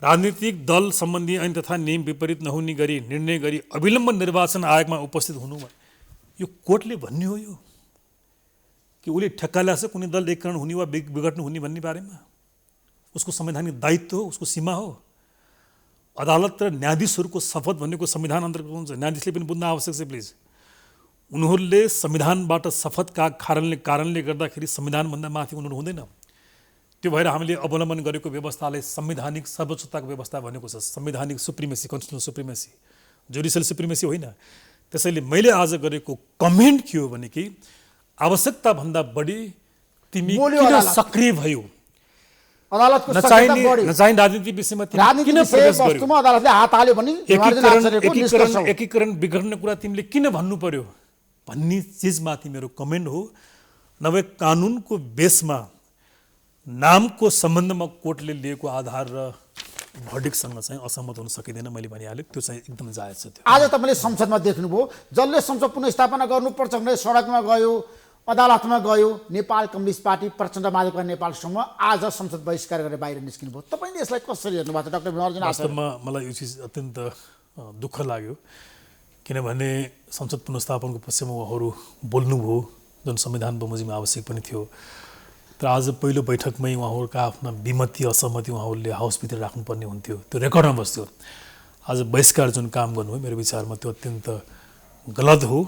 राजनीतिक दल सम्बन्धी ऐन तथा नियम विपरीत नहुने गरी निर्णय गरी अविलम्ब निर्वाचन आयोगमा उपस्थित हुनु, यो कोर्टले भन्ने हो यो कि उसले ठेक्का ल्याएको छ कुनै दल एकीकरण हुने वा बिगड्नु हुने भन्ने बारेमा? उसको संवैधानिक दायित्व हो, उसको सीमा हो। अदालत र न्यायाधीशहरूको शपथ भनेको संविधान अन्तर्गत हुन्छ। न्यायाधीशले पनि बुझ्न आवश्यक छ प्लिज। उनीहरूले संविधानबाट शपथका कारणले गर्दाखेरि संविधानभन्दा माथि उनीहरू हुँदैन। त्यो भएर हामीले अवलम्बन गरेको व्यवस्थालाई संवैधानिक सर्वोच्चताको व्यवस्था भनेको छ। संवैधानिक supremacy, constitutional supremacy, judicial supremacy होइन। त्यसैले मैले आज गरेको कमेन्ट के हो भने कि आवश्यकताभन्दा बढी तिमी बोल्यो किन अदालत। सक्रिय भयो अदालतको सक्रियता बढ्यो। नचाहिने राजनीति विषयमा तिमी राजनीति किन विषय प्रवेश गर्यो वस्तुमा अदालतले हात हाल्यो भने हिमालयन आचार्यको निष्कर्ष हो। एकीकरण बिग्रने कुरा तिमीले किन भन्नु पर्यो भन्ने चिजमाथि मेरो कमेन्ट हो। नभए कानुनको बेसमा नामको सम्बन्धमा कोर्टले लिएको आधार र भर्डिक्टसँग चाहिँ असहमत हुन सकिँदैन मैले भनिहालेँ। त्यो चाहिँ एकदम जायज छ। त्यो आज तपाईँले संसदमा देख्नुभयो जसले संसद पुनर्स्थापना गर्नुपर्छ भने सडकमा गयो, अदालतमा गयो। नेपाल कम्युनिस्ट पार्टी प्रचण्ड माधवका नेपाल समूह आज संसद बहिष्कार गरेर बाहिर निस्किनु भयो। तपाईँले यसलाई कसरी हेर्नु भएको छ डाक्टर विमर्जन आचार्य? वास्तवमा मलाई यो चिज अत्यन्त दुःख लाग्यो किनभने संसद पुनर्स्थापनको पक्षमा उहाँहरू बोल्नुभयो जुन संविधान बमोजिममा आवश्यक पनि थियो। तर आज पहिलो बैठकमै उहाँहरूका आफ्ना विमति असहमति उहाँहरूले हाउसभित्र राख्नुपर्ने हुन्थ्यो। त्यो रेकर्डमा बस्थ्यो। आज बहिष्कार जुन काम गर्नुभयो मेरो विचारमा त्यो अत्यन्त गलत हो,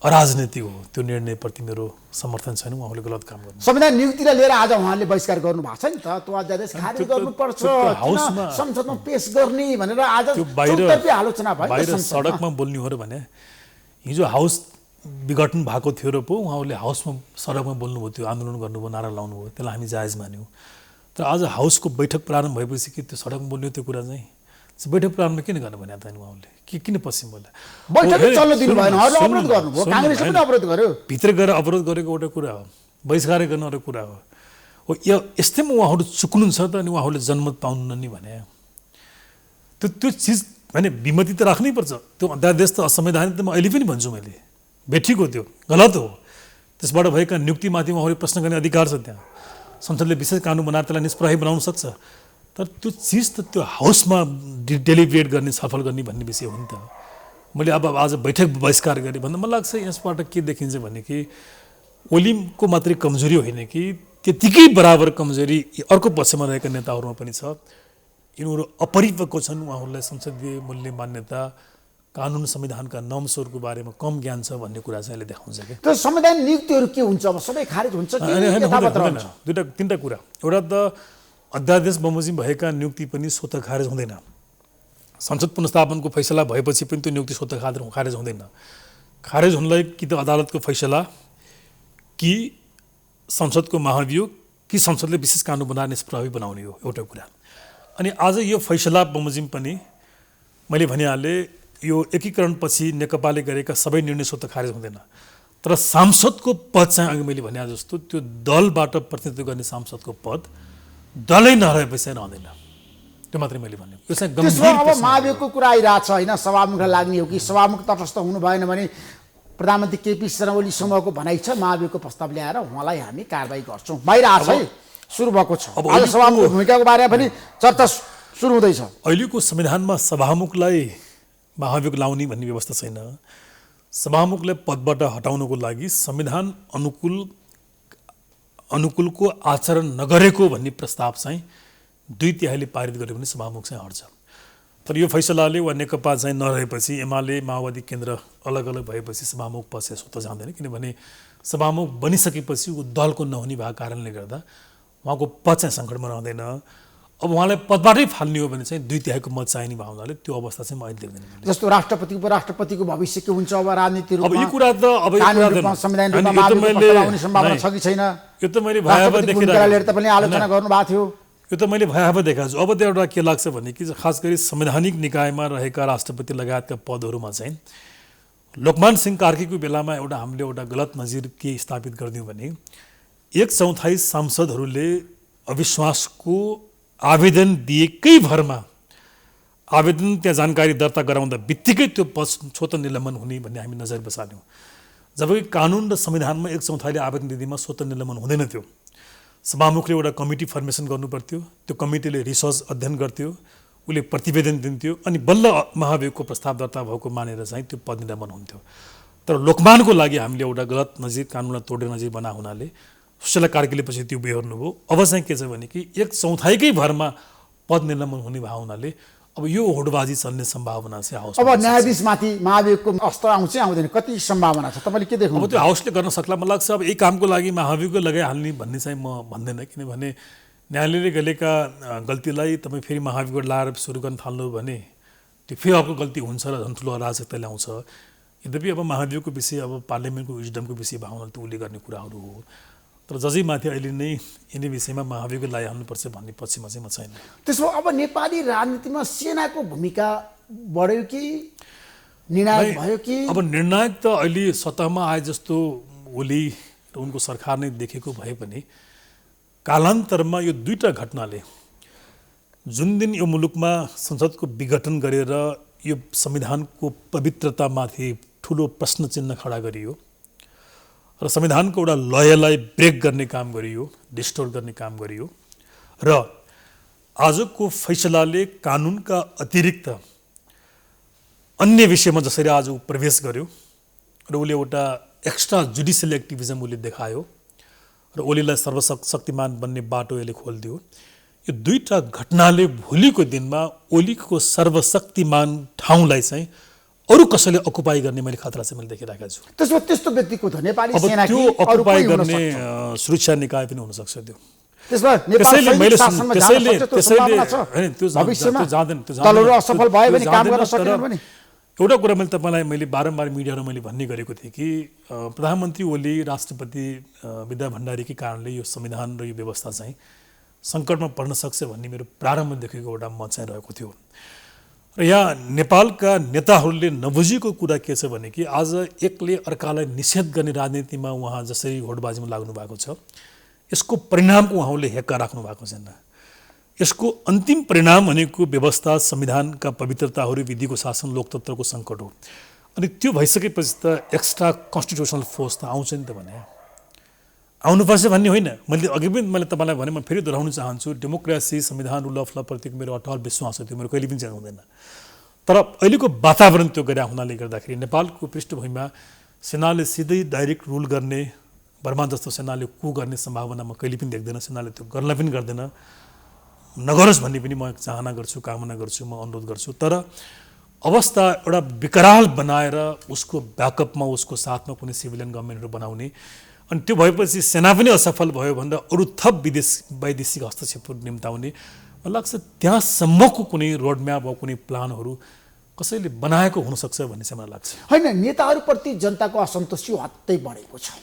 अराजनीतिक हो। त्यो निर्णयप्रति मेरो समर्थन छैन। उहाँहरूले गलत काम गर्नु। संविधान नियुक्तिलाई लिएर आज उहाँले बहिष्कार गर्नु भएको छ नि त। त्यो अध्यादेश खारेज गर्नुपर्छ, हाउसमा संसदमा पेश गर्ने भनेर आज त्यो बाहिर चौतर्फी आलोचना भयो बाहिर सडकमा बोल्ने हो र भने हिजो हाउस विघटन भएको थियो र पो उहाँहरूले हाउसमा सडकमा बोल्नुभयो, त्यो आन्दोलन गर्नुभयो, नारा लाउनुभयो। त्यसलाई हामी जायज मान्यौँ। तर आज हाउसको बैठक प्रारम्भ भएपछि कि त्यो सडकमा बोल्यो त्यो कुरा चाहिँ बैठक प्रारम्भ किन गर्नु भने त उहाँहरूले किन पश्चिम बोल्दा बैठकै चल्न दिनु भएन, अवरोध गर्नुभयो, काङ्ग्रेसले पनि अवरोध गर्यो। भित्र गएर अवरोध गरेको एउटा कुरा हो, बहिष्कार गर्न एउटा कुरा हो। यस्तैमा उहाँहरू चुक्नुहुन्छ त अनि उहाँहरूले जनमत पाउनु नि भने त्यो चिज भने विमति त राख्नै पर्छ। त्यो अध्यादेश त असंवैधानिक त म अहिले पनि भन्छु। मैले बेठीको त्यो गलत हो। त्यसबाट भएका नियुक्तिमाथि उहाँहरूले प्रश्न गर्ने अधिकार छ। त्यहाँ संसदले विशेष कानुन बनाएर त्यसलाई निष्प्रभावी बनाउन सक्छ। तर त्यो चिज त त्यो हाउसमा डेलिब्रेट गर्ने छलफल गर्ने भन्ने विषय हो नि त। मैले अब आज बैठक बहिष्कार गरेँ भन्दा मलाई लाग्छ यसबाट के देखिन्छ भने कि ओलीको मात्रै कमजोरी होइन कि त्यतिकै बराबर कमजोरी अर्को पक्षमा रहेका नेताहरूमा पनि छ। यिनीहरू अपरिपक्व छन्। उहाँहरूलाई संसदीय मूल्य मान्यता कानुन संविधानका नर्म्सहरूको बारेमा कम ज्ञान छ भन्ने कुरा चाहिँ अहिले देखाउँछ कि त्यो संविधान नियुक्तिहरू के हुन्छ अब सबै खारेज हुन्छ कि यथावत रहन्छ? दुईटा तिनवटा कुरा। एउटा त अध्यादेश बमोजिम भएका नियुक्ति पनि स्वतः खारेज हुँदैन। संसद पुनर्स्थापनको फैसला भएपछि पनि त्यो नियुक्ति स्वतः खारेज हुँदैन। खारेज हुनलाई कि त अदालतको फैसला कि संसदको महाभियोग कि संसदले विशेष कानुन बनाएर निष्प्रभावी बनाउने हो एउटा कुरा। अनि आज यो फैसला बमोजिम पनि मैले भनिहालेँ यो एकीकरणपछि नेकपाले गरेका सबै निर्णय स्वतः खारेज हुँदैन। तर सांसदको पद चाहिँ अघि मैले भने जस्तो त्यो दलबाट प्रतिनिधित्व गर्ने सांसदको पद दलै नरहेपछि चाहिँ रहँदैन। त्यो मात्रै मैले भने यो चाहिँ त्यसमा अब महाभियोगको कुरा आइरहेछ होइन, सभामुखलाई लाग्ने हो कि सभामुख तटस्थ हुनु भएन भने प्रधानमन्त्री केपी शर्मा ओली समूहको भनाइ छ महाभियोगको प्रस्ताव ल्याएर उहाँलाई हामी कारबाही गर्छौँ बाहिर आछ है, सुरु भएको छ। अब सभामुखको भूमिकाको बारेमा पनि चर्चा सुरु हुँदैछ। अहिलेको संविधानमा सभामुखलाई महाभियोग लाउने भन्ने व्यवस्था छैन। सभामुखलाई पदबाट हटाउनको लागि संविधान अनुकूलको आचरण नगरेको भन्ने प्रस्ताव चाहिँ 2/3 पारित गर्यो भने सभामुख चाहिँ हट्छ। तर यो फैसलाले वा नेकपा चाहिँ नरहेपछि एमाले माओवादी केन्द्र अलग अलग भएपछि सभामुख पद चाहिँ स्वतः जाँदैन। किनभने सभामुख बनिसकेपछि ऊ दलको नहुने भएको कारणले गर्दा उहाँको पद चाहिँ सङ्कटमा रहँदैन। अब उहाँलाई पदबाटै फाल्ने हो भने चाहिँ 2/3 मत चाहिने भएको हुनाले त्यो अवस्था चाहिँ म अहिले देख्दैन। जस्तो राष्ट्रपति उपराष्ट्रपतिको भविष्य के हुन्छ अब राजनीति अब यो कुरा त अब संविधान रूपमा आउने सम्भावना छ कि छैन? यो त मैले भयावह देखिरहेको तपाईँले आलोचना गर्नुभएको थियो। यो त मैले भयावह देखाएको छु। अब त एउटा के लाग्छ भने कि खास गरी संवैधानिक निकायमा रहेका राष्ट्रपति लगायतका पदहरूमा चाहिँ लोकमान सिंह कार्कीको बेलामा हामीले एउटा गलत नजिर के स्थापित गरिदियौँ भने 1/4 सांसदहरूले अविश्वासको आवेदन दिएकै भरमा आवेदन त्यहाँ जानकारी दर्ता गराउँदा बित्तिकै त्यो पद स्वतः निलम्बन हुने भन्ने हामी नजर बसाल्यौँ। जबकि कानुन र संविधानमा 1/4 आवेदन दिँदैमा स्वतः निलम्बन हुँदैन थियो। सभामुखले एउटा कमिटी फर्मेसन गर्नुपर्थ्यो, त्यो कमिटीले रिसर्च अध्ययन गर्थ्यो, उसले प्रतिवेदन दिन्थ्यो अनि बल्ल महाभियोगको प्रस्ताव दर्ता भएको मानेर चाहिँ त्यो पद निलम्बन हुन्थ्यो। तर लोकमानको लागि हामीले एउटा गलत नजिर कानुनलाई तोडेर नजिर बना हुनाले सुशीला कार्कीले पछि त्यो बेहोर्नुभयो। अब चाहिँ के छ भने कि 1/4 भरमा पद निलम्बन हुने भएको हुनाले अब यो होडबाजी चल्ने सम्भावना चाहिँ हाउस। अब न्यायाधीशमाथि महाभियोगको अस्त्र आउँछ आउँदैन कति सम्भावना छ तपाईँले के देख्नु? अब त्यो हाउसले गर्न सक्ला मलाई लाग्छ। अब यही कामको लागि महाभियोगको लगाइहाल्ने भन्ने चाहिँ म भन्दैन। किनभने न्यायालयले गरेका गल्तीलाई तपाईँ फेरि महाभियोग लाएर सुरु गर्न थाल्नु भने त्यो फेरि अर्को गल्ती हुन्छ र झन् ठुलो अराजकता ल्याउँछ। यद्यपि अब महाभियोगको विषय अब पार्लियामेन्टको विजडमको विषय भावना त उसले गर्ने कुराहरू हो। तर जजैमाथि अहिले नै यिनी विषयमा महाभियोग लगाइहाल्नुपर्छ भन्ने पक्षमा चाहिँ म छैन। त्यसो अब नेपाली राजनीतिमा सेनाको भूमिका बढ्यो कि निर्णायक भयो कि? अब निर्णायक त अहिले सतहमा आए जस्तो ओली र उनको सरकार नै देखेको भए पनि कालान्तरमा यो दुईटा घटनाले जुन दिन यो मुलुकमा संसदको विघटन गरेर यो संविधानको पवित्रतामाथि ठुलो प्रश्न चिन्ह खडा गरियो र संविधानको एउटा लयलाई ब्रेक गर्ने काम गरियो, डिस्टोर्ट गर्ने काम गरियो र आजको फैसलाले कानुनका अतिरिक्त अन्य विषयमा जसरी आज ऊ प्रवेश गर्यो र उसले एउटा एक्स्ट्रा जुडिसियल एक्टिभिजम उसले देखायो र ओलीलाई सर्वशक्तिमान बन्ने बाटो यसले खोलिदियो। यो दुईटा घटनाले भोलिको दिनमा ओलीको सर्वशक्तिमान ठाउँलाई चाहिँ अरू कसैले अकुपाई गर्ने मैले खतरा चाहिँ मैले देखिरहेको छु। त्यसो त्यस्तो व्यक्तिको त नेपाली अब सेना त्यो कि अरू अकुपाई कोही हुन गर्ने सक्छ? सुरक्षा निकाय पनि हुन सक्छ त्यो। त्यसमा नेपाल सैनिक शासनमा जान सक्छ, त्यो सम्भावना छ। भविष्यमा दलहरू असफल भयो भने काम गर्न सकेनन् भने? एउटा कुरा मैले बारम्बार मिडियामा मैले भन्ने गरेको थिएँ कि प्रधानमन्त्री ओली राष्ट्रपति विद्या भण्डारीकै कारणले यो संविधान र यो व्यवस्था चाहिँ सङ्कटमा पर्न सक्छ भन्ने मेरो प्रारम्भदेखिको एउटा मत चाहिँ रहेको थियो। र यहाँ नेपालका नेताहरूले नबुझेको कुरा के छ भने कि आज एकले अर्कालाई निषेध गर्ने राजनीतिमा उहाँ जसरी होडबाजीमा लाग्नु भएको छ, यसको परिणामको उहाँले हेक्का राख्नु भएको छैन। यसको अन्तिम परिणाम भनेको व्यवस्था, संविधानका पवित्रताहरू, विधिको शासन, लोकतन्त्रको सङ्कट हो। अनि त्यो भइसकेपछि त एक्स्ट्रा कन्स्टिट्युसनल फोर्स त आउँछ नि त भने आउनुपर्छ भन्ने होइन। मैले अघि पनि मैले तपाईँलाई भने म फेरि दोहोऱ्याउन चाहन्छु, डेमोक्रेसी, संविधान, रुल अफ ल प्रतिको मेरो अटल विश्वास हो, त्यो मेरो कहिले पनि चेन्ज हुँदैन। तर अहिलेको वातावरण त्यो गरे हुनाले गर्दाखेरि नेपालको पृष्ठभूमिमा सेनाले सिधै डाइरेक्ट रुल गर्ने, बर्मा जस्तो सेनाले कु गर्ने सम्भावना म कहिले पनि देख्दैन। सेनाले त्यो गर्न पनि गर्दैन, नगरोस् भन्ने पनि म चाहना गर्छु, कामना गर्छु, म अनुरोध गर्छु। तर अवस्था एउटा विकराल बनाएर उसको ब्याकअपमा, उसको साथमा कुनै सिभिलियन गभर्मेन्टहरू बनाउने, अनि त्यो भएपछि सेना पनि असफल भयो भन्दा अरू थप वैदेशिक हस्तक्षेपहरू निम्ताउने, मलाई लाग्छ त्यहाँसम्मको कुनै रोडम्याप वा कुनै प्लानहरू कसैले बनाएको हुनसक्छ भन्ने चाहिँ मलाई लाग्छ। होइन, नेताहरूप्रति जनताको असन्तुष्टि हत्तै बढेको छ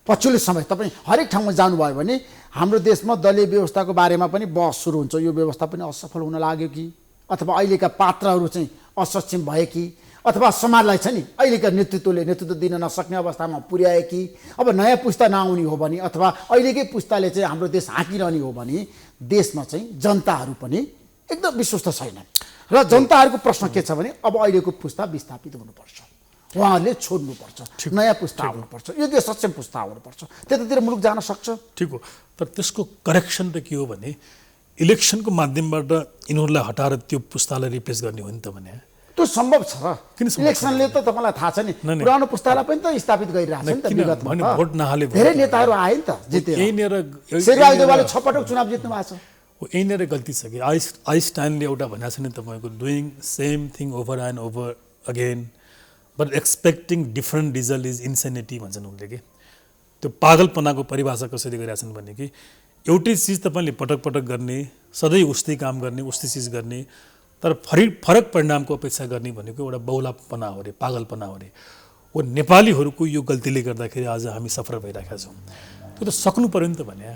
पछिल्लो समय। तपाईँ हरेक ठाउँमा जानुभयो भने हाम्रो देशमा दलीय व्यवस्थाको बारेमा पनि बहस सुरु हुन्छ। यो व्यवस्था पनि असफल हुन लाग्यो कि, अथवा अहिलेका पात्रहरू चाहिँ असक्षम भए कि, अथवा समाजलाई छ नि अहिलेका नेतृत्वले नेतृत्व दिन नसक्ने अवस्थामा पुर्याए कि, अब नयाँ पुस्ता नआउने हो भने, अथवा अहिलेकै पुस्ताले चाहिँ हाम्रो देश हाँकिरहने हो भने देशमा चाहिँ जनताहरू पनि एकदम विश्वस्त छैनन्। र जनताहरूको प्रश्न के छ भने अब अहिलेको पुस्ता विस्थापित हुनुपर्छ, उहाँहरूले छोड्नुपर्छ, नयाँ पुस्ता आउनुपर्छ, यो देश सक्षम पुस्ता आउनुपर्छ, त्यतातिर मुलुक जान सक्छ। ठिक हो, तर त्यसको करेक्सन त के हो भने इलेक्सनको माध्यमबाट यिनीहरूलाई हटाएर त्यो पुस्तालाई रिप्लेस गर्ने हो नि त भने त्यो सम्भव छ र? किन सम्भव इलेक्सनले त तपाईँलाई थाहा छ नि, पुरानो पुस्तालाई पनि त स्थापित गरिरहेको छ नि त। विगतमा भोट नहाले धेरै नेताहरू आए नि त, जिते। यहीँनिर शेरबहादुर देउवाले 6 पटक चुनाव जित्नु भएको छ। यहीँनिर गल्ती छ कि आइन्स्टाइनले एउटा भनेको छ नि तपाईँको, doing same thing over and over again but expecting different result is insanity भन्छन् उनले। कि त्यो पागलपनाको परिभाषा कसरी गरिरहेका छन् भने कि एउटै चिज तपाईँले पटक पटक गर्ने, सधैँ उस्तै काम गर्ने, उस्तै चिज गर्ने, तर फरक परिणामको अपेक्षा गर्ने भनेको एउटा बहुलापना हो अरे, पागलपना हो अरे। हो नेपालीहरूको यो गल्तीले गर्दाखेरि आज हामी सफल भइरहेका छौँ। त्यो त सक्नु पऱ्यो नि त भने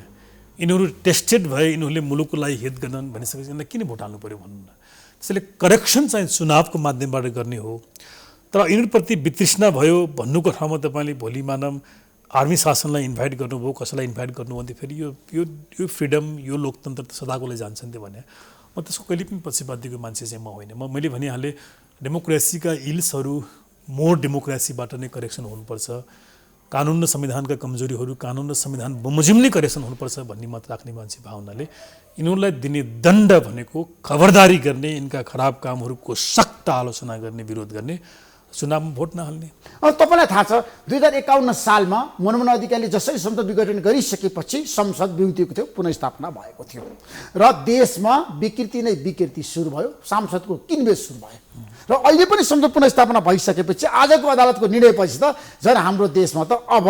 यिनीहरू टेस्टेड भए, यिनीहरूले मुलुकको लागि हित गर्छन् भनिसकेपछि यिनीहरूलाई किन भोट हाल्नु पऱ्यो भन्नु न। त्यसैले करेक्सन चाहिँ चुनावको माध्यमबाट गर्ने हो। तर यिनीहरूप्रति वितृष्णा भयो भन्नुको ठाउँमा तपाईँले भोलि मानव आर्मी शासनलाई इन्भाइट गर्नुभयो, कसैलाई इन्भाइट गर्नुभयो भने फेरि यो फ्रिडम, यो लोकतन्त्र त सदाको लागि जान्छ नि त भने म त्यसको कहिले पनि पक्षपातीको मान्छे चाहिँ म होइन। मैले भनिहालेँ डेमोक्रेसीका इल्सहरू मोर डेमोक्रेसीबाट नै करेक्सन हुनुपर्छ, कानुन र संविधानका कमजोरीहरू कानुन र संविधान बमोजिम नै करेक्सन हुनुपर्छ भन्ने मत राख्ने मान्छे भावनाले यिनीहरूलाई दिने दण्ड भनेको खबरदारी गर्ने, यिनका खराब कामहरूको सख्त आलोचना गर्ने, विरोध गर्ने, चुनावमा भोट नहाल्ने। तपाईँलाई थाहा छ 2051 सालमा मनमोहन अधिकारीले जसरी संसद विघटन गरिसकेपछि संसद विमुक्तिको थियो, पुनर्स्थापना भएको थियो र देशमा विकृति नै विकृति सुरु भयो, सांसदको किनबेच सुरु भयो र अहिले पनि संसद पुनर्स्थापना भइसकेपछि आजको अदालतको निर्णयपछि त झन् हाम्रो देशमा त अब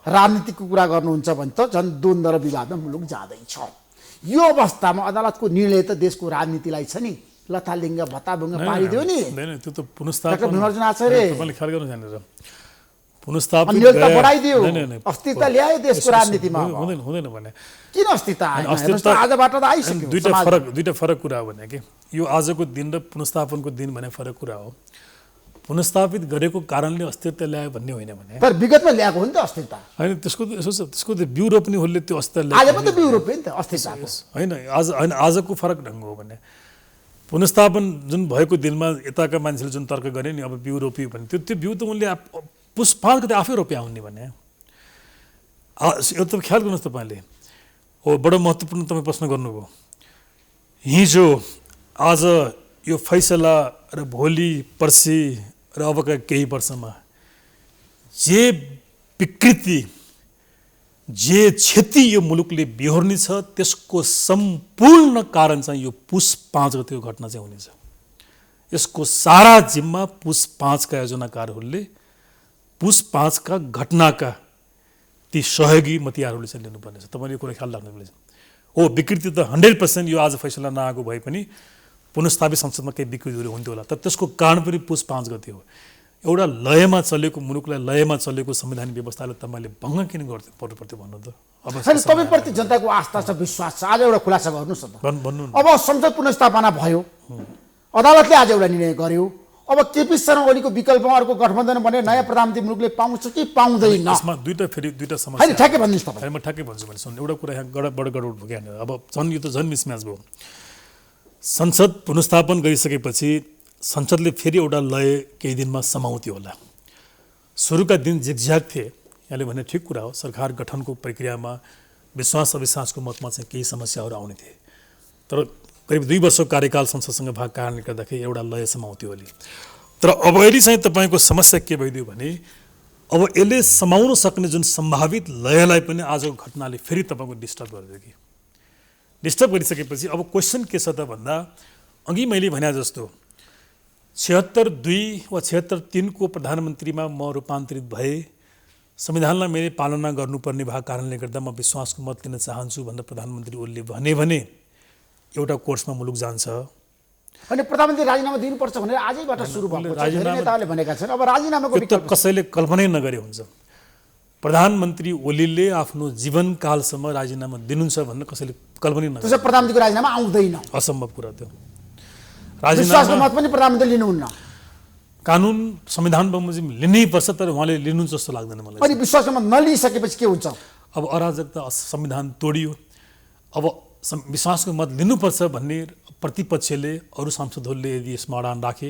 राजनीतिको कुरा गर्नुहुन्छ भने त झन् द्वन्द्व र विवादमा मुलुक जाँदैछ। यो अवस्थामा अदालतको निर्णय त देशको राजनीतिलाई छ नि लथालिङ्ग भत्ताभुङ्ग पारिदियो नि। त्यो त पुनर्स्थापना भीमर्जुन आचार्य तपाईँले ख्याल गर्नु जानेर पुनर्स्थापित अन्यलता गरे- बढाइदियो नहीं, नहीं, नहीं। अस्तित्व ल्यायो देशको यसो- यसो- राजनीतिमा अब। हुँदैन हुँदैन भने किन अस्तित्व आएन हेर्नुहोस् त, अस्तित्व- आजबाट त आइसक्यो समाजमा। दुईटा फरक कुरा भने कि यो आजको दिन र पुनर्स्थापनको दिन भने फरक कुरा हो। पुनर्स्थापित गरेको कारणले अस्तित्व ल्यायो भन्ने होइन भने तर विगतमा ल्याएको हो नि त अस्तित्व, होइन त्यसको त यसो छ, त्यसको त बिउ रोप्ने होलले त्यो अस्तित्व आज ल्यायो पनि त बिउ रोप्यो नि त अस्तित्वको। होइन होइन आजको फरक ढङ्ग हो भने पुनर्स्थापन जुन भएको दिनमा यताका मान्छेले जुन तर्क गरे नि अब बिउ रोप्यो भने त्यो बिउ त उनले पुस 5 गते आफै रोप्या हुने भने एउटा ख्याल गर्नुहोस् तपाईँले। हो बडो महत्त्वपूर्ण तपाईँ प्रश्न गर्नुभयो। हिजो आज यो फैसला र भोलि पर्सि र अबका केही वर्षमा जे विकृति जे क्षति यो मुलुकले बिहोर्ने छ त्यसको सम्पूर्ण कारण चाहिँ यो पुस 5 गतेको घटना चाहिँ हुनेछ। यसको सारा जिम्मा पुस 5 का योजनाकारहरूले पुस 5 का घटनाका ती सहयोगी मतियारहरूले चाहिँ लिनुपर्नेछ। तपाईँले यो कुरा ख्याल राख्नुपर्नेछ। हो विकृति त 100% यो आज फैसला नआएको भए पनि पुनर्स्थापित संसदमा केही विकृतिहरू हुन्थ्यो होला, तर त्यसको कारण पनि पुस 5 गते हो। एउटा लयमा चलेको मुलुकलाई लयमा चलेको संवैधानिक व्यवस्थालाई तपाईँले भङ्ग किन गर्नु पर्थ्यो भन्नु त। अब छैन, तपाईँप्रति जनताको आस्था छ, विश्वास छ। आज एउटा खुलासा गर्नुहोस् न त। भन्नु न। अब संसद पुनर्स्थापना भयो, अदालतले आज एउटा निर्णय गर्यो। अब केपी शर्मा ओलीको विकल्पमा अर्को गठबन्धन भने नयाँ प्रधानमन्त्री मुलुकले पाउँछ कि पाउँदैन? यसमा दुईटा होइन, समस्या। ठ्याक्कै भन्नुहोस् तपाईँ। म ठ्याक्कै भन्छु भने सुन, एउटा कुरा यहाँ बडो गडबड भयो क्या। अब झन् यो त झन् मिसम्याच भयो। संसद पुनर्स्थापन गरिसकेपछि संसदले फेरि एउटा लय केही दिनमा समाउँथ्यो होला। सुरुका दिन झिकझ्याक थिए, यहाँले भने ठिक कुरा हो। सरकार गठनको प्रक्रियामा विश्वास अविश्वासको मतमा चाहिँ केही समस्याहरू आउने थिए, तर करिब 2 वर्षको कार्यकाल संसदसँग भएको कारणले गर्दाखेरि एउटा लय समाउँथ्यो होला। तर अब अहिले चाहिँ तपाईँको समस्या के भइदियो भने अब यसले समाउन सक्ने जुन सम्भावित लयलाई पनि आजको घटनाले फेरि तपाईँको डिस्टर्ब गरिदियो कि। डिस्टर्ब गरिसकेपछि अब क्वेसन के छ त भन्दा, अघि मैले भने जस्तो 76-2 वा 76-3 को प्रधानमन्त्रीमा म रूपान्तरित भए, संविधानलाई मैले पालना गर्नुपर्ने भएको कारणले गर्दा म विश्वासको मत लिन चाहन्छु भनेर प्रधानमन्त्री ओलीले भने एउटा कोर्समा मुलुक जान्छ। अनि प्रधानमन्त्री राजीनामा दिनुपर्छ भनेर आजैबाट सुरु भएको छ। धेरै नेताहरूले भनेका छन् अब राजीनामाको त्यो विकल्प त कसैले कल्पनै नगरे हुन्छ। प्रधानमन्त्री ओलीले आफ्नो जीवनकालसम्म राजीनामा दिनुहुन्छ भनेर कसैले कल्पनै नगरे। त्यसो प्रधानमन्त्रीको राजीनामा आउँदैन, असम्भव कुरा त्यो। विश्वासको राजीनामा मत पनि प्रधानमन्त्री लिनुहुन्न। कानुन संविधान बमोजिम लिनै पर्छ, तर उहाँले लिनु जस्तो लाग्दैन मलाई। अनि विश्वासको मत नलिइसकेपछि के हुन्छ? अब अराजकता संविधान तोडियो। अब विश्वासको मत लिनुपर्छ भन्ने प्रतिपक्षले अरू सांसदहरूले यदि यसमा अडान राखे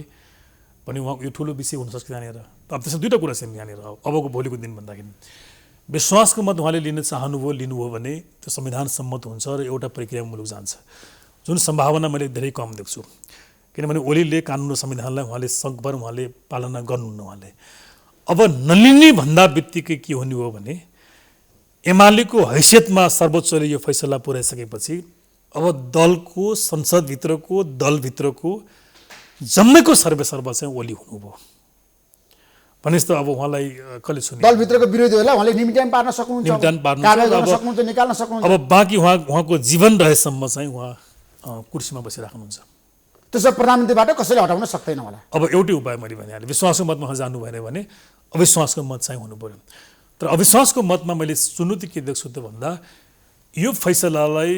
भने उहाँको यो ठुलो विषय हुनसक्छ यहाँनिर। अब त्यसमा दुईवटा कुरा छन् यहाँनिर। अबको भोलिको दिन भन्दाखेरि विश्वासको मत उहाँले लिन चाहनुभयो, लिनुभयो भने त्यो संविधान सम्मत हुन्छ र एउटा प्रक्रियामा मुलुक जान्छ, जुन सम्भावना मैले धेरै कम देख्छु। किनभने ओलीले कानुन र संविधानलाई उहाँले सकभर उहाँले पालना गर्नुहुन्न उहाँले। अब नलिने भन्दा बित्तिकै के हुने हो भने एमालेको हैसियतमा सर्वोच्चले यो फैसला पुर्याइसकेपछि अब दलको संसदभित्रको दलभित्रको जम्मैको सर्वेसर्वा चाहिँ ओली हुनुभयो भनेपछि त अब उहाँलाई कसले सुने? दलभित्रको विरोधीहरूलाई उहाँले निमिट्यान पार्न सक्नुहुन्छ, निमिट्यान पार्नुहुन्छ, कारबाही गर्न अब- सक्नुहुन्छ, निकाल्न सक्नुहुन्छ। अब बाँकी उहाँको जीवन रहेसम्म चाहिँ उहाँ कुर्सीमा बसिराख्नुहुन्छ। त्यसो प्रधानमन्त्रीबाट कसैले हटाउन सक्दैन होला। अब एउटै उपाय मैले भनिहालेँ, विश्वासको मतमा जानु भएन भने अविश्वासको मत चाहिँ हुनु पर्यो। तर अविश्वासको मतमा मैले चुनौती के देख्छु त भन्दा यो फैसलालाई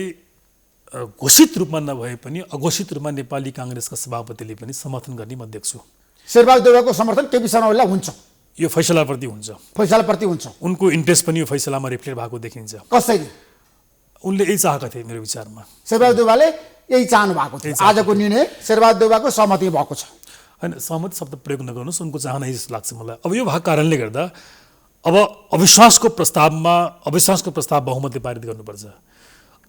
घोषित रूपमा नभए पनि अघोषित रूपमा नेपाली काङ्ग्रेसका सभापतिले पनि समर्थन गर्ने म देख्छु। शेरबहादुर देउवाको समर्थन केपी शर्मा ओलीलाई हुन्छ, यो फैसलाप्रति हुन्छ, फैसलाप्रति हुन्छ। उनको इन्ट्रेस्ट पनि यो फैसलामा रिफ्लेक्ट भएको देखिन्छ। कसैले उनले यही चाहेका थिए मेरो विचारमा। शेरबहादुर देउवाले यही चाहनु भएको थियो। आजको निर्णय शेरबहादुर देउवाको सहमति भएको छ। होइन, सहमति शब्द प्रयोग नगर्नुहोस्, उनको चाहना यही जस्तो लाग्छ मलाई। अब यो भएको कारणले गर्दा अब अविश्वासको प्रस्ताव बहुमतले पारित गर्नुपर्छ।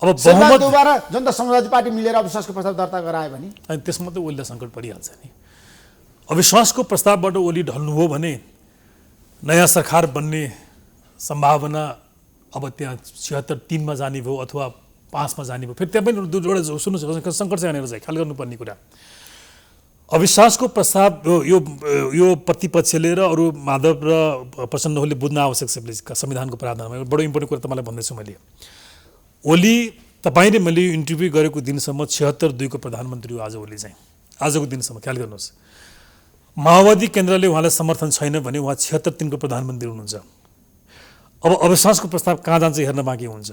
अब शेरबहादुर बहुमत देउवा र जनता समाजवादी पार्टी मिलेर अविश्वासको प्रस्ताव दर्ता गरायो भने अनि त्यसमा त ओलीलाई सङ्कट परिहाल्छ नि। अविश्वासको प्रस्तावबाट ओली ढल्नु हो भने नयाँ सरकार बन्ने सम्भावना अब त्यहाँ 76-3 मा जाने भयो अथवा 5 मा जाने भयो। फेरि त्यहाँ पनि एउटा सुन्नुहोस् सङ्कट चाहिँ यहाँनिर चाहिँ ख्याल गर्नुपर्ने कुरा, अविश्वासको प्रस्ताव यो प्रतिपक्षले र अरू माधव र प्रचण्डहरूले बुझ्न आवश्यक छ संविधानको प्रावधानमा। बडो इम्पोर्टेन्ट कुरा तपाईँलाई भन्दैछु मैले। ओली तपाईँले मैले इन्टरभ्यू गरेको दिनसम्म 76-2 को प्रधानमन्त्री हो आज ओली चाहिँ, आजको दिनसम्म ख्याल गर्नुहोस्। माओवादी केन्द्रले उहाँलाई समर्थन छैन भने उहाँ 76-3 को प्रधानमन्त्री हुनुहुन्छ। अब अविश्वासको प्रस्ताव कहाँ जान्छ हेर्न बाँकी हुन्छ।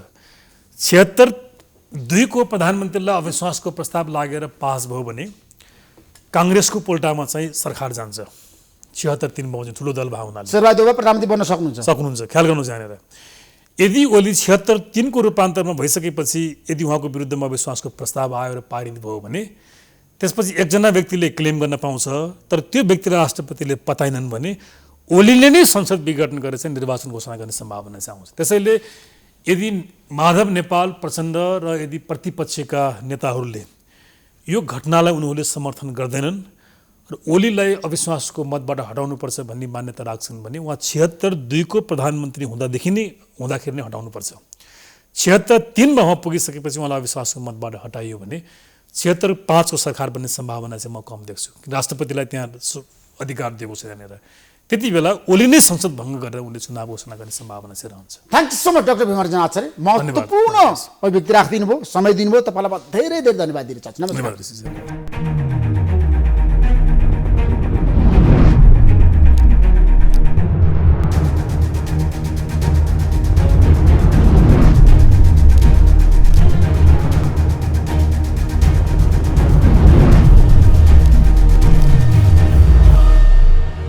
76-2 को प्रधानमन्त्रीलाई अविश्वासको प्रस्ताव लागेर पास भयो भने काङ्ग्रेसको पोल्टामा चाहिँ सरकार जान्छ। 76-3 बहुमत ठुलो दल भए हुनाले शेरबहादुर प्रधानमन्त्री बन्न सक्नुहुन्छ। ख्याल गर्नु जानेर यदि ओली 76-3 को रूपान्तरमा भइसकेपछि यदि उहाँको विरुद्धमा अविश्वासको प्रस्ताव आयो र पारित भयो भने त्यसपछि एकजना व्यक्तिले क्लेम गर्न पाउँछ, तर त्यो व्यक्तिलाई राष्ट्रपतिले पताएनन् भने ओलीले नै संसद विघटन गरेर चाहिँ निर्वाचन घोषणा गर्ने सम्भावना चाहिँ आउँछ। त्यसैले यदि माधव नेपाल प्रचण्ड र यदि प्रतिपक्षका नेताहरूले यो घटनालाई उनीहरूले समर्थन गर्दैनन् र ओलीलाई अविश्वासको मतबाट हटाउनुपर्छ भन्ने मान्यता राख्छन् भने उहाँ 76-2 को प्रधानमन्त्री हुँदाखेरि नै हटाउनुपर्छ। 76-3 मा पुगिसकेपछि उहाँलाई अविश्वासको मतबाट हटाइयो भने 76-5 को सरकार बन्ने सम्भावना चाहिँ म कम देख्छु। राष्ट्रपतिलाई त्यहाँ अधिकार दिएको छ त्यहाँनिर। त्यति बेला ओली नै संसद भङ्ग गरेर उनले चुनाव घोषणा गर्ने सम्भावना चाहिँ रहन्छ। Thank you so much doctor Bhimrajan Acharya, महत्त्वपूर्ण अभिव्यक्ति राखिदिनु भयो, समय दिनुभयो। तपाईँलाई धेरै धेरै धन्यवाद दिन चाहन्छु। नमस्कार।